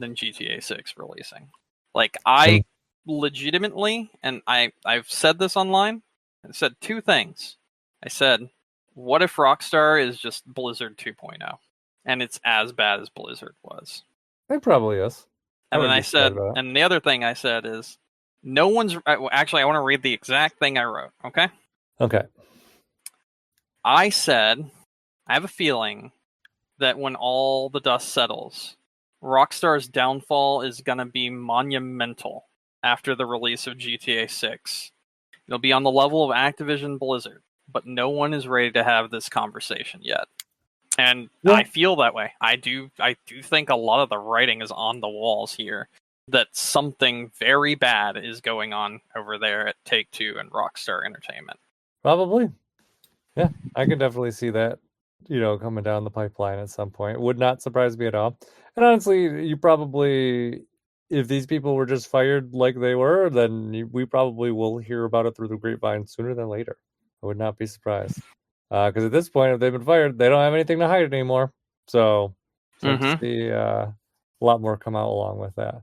S2: GTA 6 releasing. Like I legitimately, and I've said this online. I said two things. I said, what if Rockstar is just Blizzard 2.0 and it's as bad as Blizzard was?
S1: It probably is.
S2: And then
S1: wouldn't
S2: I
S1: be surprised
S2: said,
S1: about it.
S2: and the other thing I said is, no one's actually. I want to read the exact thing I wrote. Okay.
S1: Okay.
S2: I said, I have a feeling that when all the dust settles, Rockstar's downfall is going to be monumental after the release of GTA 6. It'll be on the level of Activision Blizzard, but no one is ready to have this conversation yet. And
S1: Yeah.
S2: I feel that way. I do think a lot of the writing is on the walls here that something very bad is going on over there at Take-Two and Rockstar Entertainment.
S1: Probably. Yeah, I can definitely see that, coming down the pipeline at some point. It would not surprise me at all. And honestly, you probably, if these people were just fired like they were, then we probably will hear about it through the grapevine sooner than later. I would not be surprised. Because at this point, if they've been fired, they don't have anything to hide anymore. So, to see a lot more come out along with that.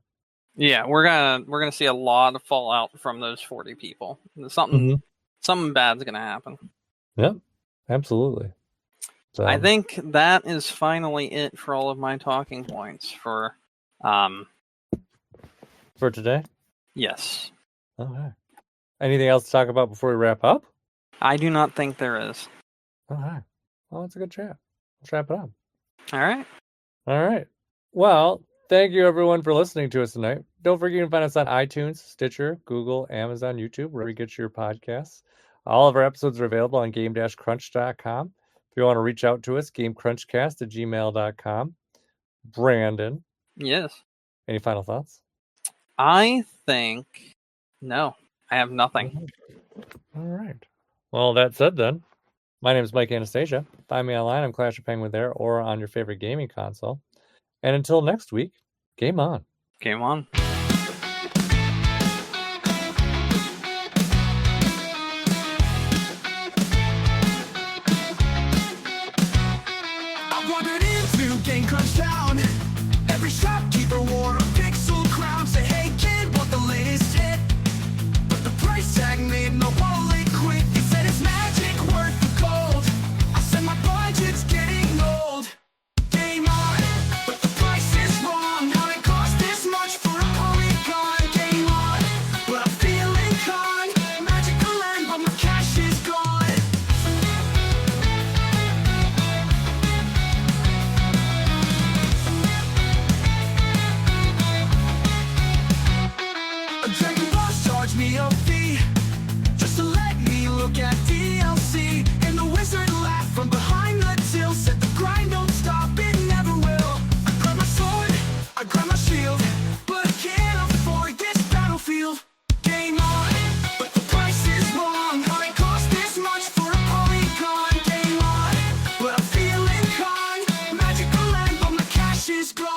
S2: Yeah, we're gonna see a lot of fallout from those 40 people. Something bad's gonna happen.
S1: Yep, absolutely. So,
S2: I think that is finally it for all of my talking points for
S1: today.
S2: Yes.
S1: Okay. Anything else to talk about before we wrap up?
S2: I do not think there is.
S1: All right. Well, it's a good chat. Let's wrap it up.
S2: All right.
S1: All right. Well, thank you everyone for listening to us tonight. Don't forget you can find us on iTunes, Stitcher, Google, Amazon, YouTube, wherever you get your podcasts. All of our episodes are available on game-crunch.com. If you want to reach out to us, gamecrunchcast@gmail.com. Brandon.
S2: Yes.
S1: Any final thoughts?
S2: I think no. I have nothing.
S1: All right. Well, that said then, my name is Mike Anastasia. Find me online on Clash of Penguin there or on your favorite gaming console. And until next week, game on.
S2: Game on.
S3: I wandered into Game Crunch Town. Every shopkeeper wore a pixel crown. Say, hey kid, want the latest hit? But the price tag made my wallet quit. He said it's magic worth the gold. I said my budget's getting old. Game on, but the price is wrong. How it cost this much for a polygon? Game on, but I'm feeling con. Magical land, but my cash is gone. A Dragon Boss charged me a fee just to let me look at DLC. And the wizard laughed from behind the till, said the grind don't stop, it never will. I grab my sword, I grab my shield, but I can't afford this battlefield. Game on, but the price is wrong. How it cost this much for a polygon? Game on, but I'm feeling con. Magical land, but my cash is gone.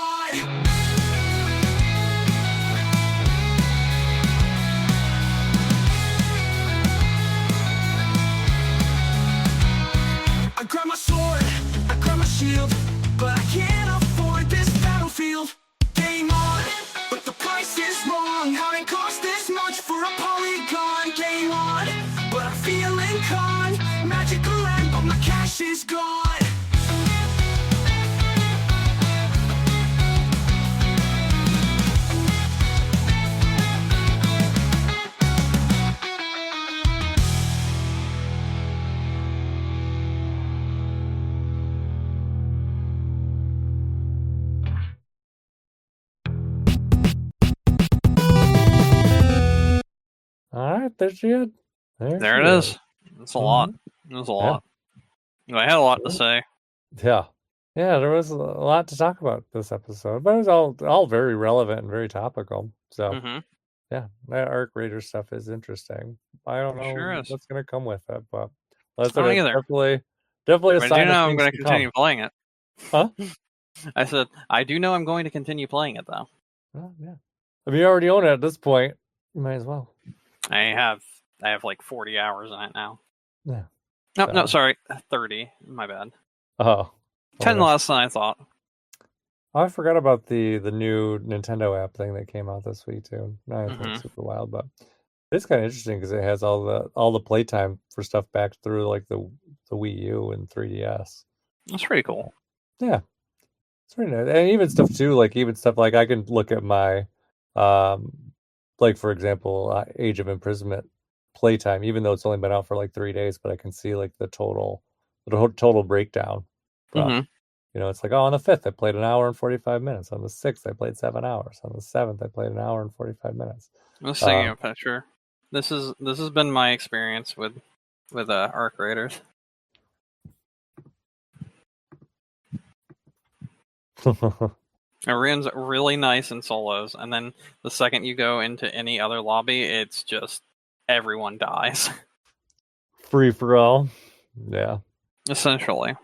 S3: I grab my sword, I grab my shield, but I can't afford this battlefield. Game on, but the price is wrong. How it cost this much for a polygon? Game on, but I'm feeling con. Magical land, but my cash is gone.
S1: All right, there she is.
S2: There it is. It's a lot. It was a lot. I had a lot to say.
S1: Yeah. Yeah, there was a lot to talk about this episode, but it was all very relevant and very topical. So
S2: Mm-hmm.
S1: yeah, that Arc Raider stuff is interesting. I don't
S2: It sure
S1: know
S2: is.
S1: what's gonna come with it, but that's
S2: I don't
S1: it's
S2: either.
S1: definitely a
S2: But I do
S1: sign of
S2: know I'm
S1: things
S2: going to
S1: to
S2: continue
S1: come.
S2: playing it.
S1: Huh?
S2: I said I do know I'm going to continue playing it though.
S1: Oh, yeah. If you already own it at this point, you might as well.
S2: I have like 40 hours in it now.
S1: Yeah.
S2: No, sorry, 30. My bad.
S1: Oh.
S2: 10
S1: Okay.
S2: less than I thought.
S1: I forgot about the new Nintendo app thing that came out this week too. I think it's super wild, but it's kind of interesting because it has all the playtime for stuff back through like the Wii U and 3DS.
S2: That's pretty cool.
S1: Yeah, it's pretty nice, and even stuff like I can look at my, like for example, Age of Imprisonment playtime, even though it's only been out for like 3 days, but I can see like the total breakdown from. It's like, oh, on the 5th, I played an hour and 45 minutes. On the 6th, I played 7 hours. On the 7th, I played an hour and 45 minutes.
S2: Let's see a picture. This has been my experience with Arc Raiders. It runs really nice in solos, and then the second you go into any other lobby, it's just everyone dies.
S1: Free for all. Yeah.
S2: Essentially.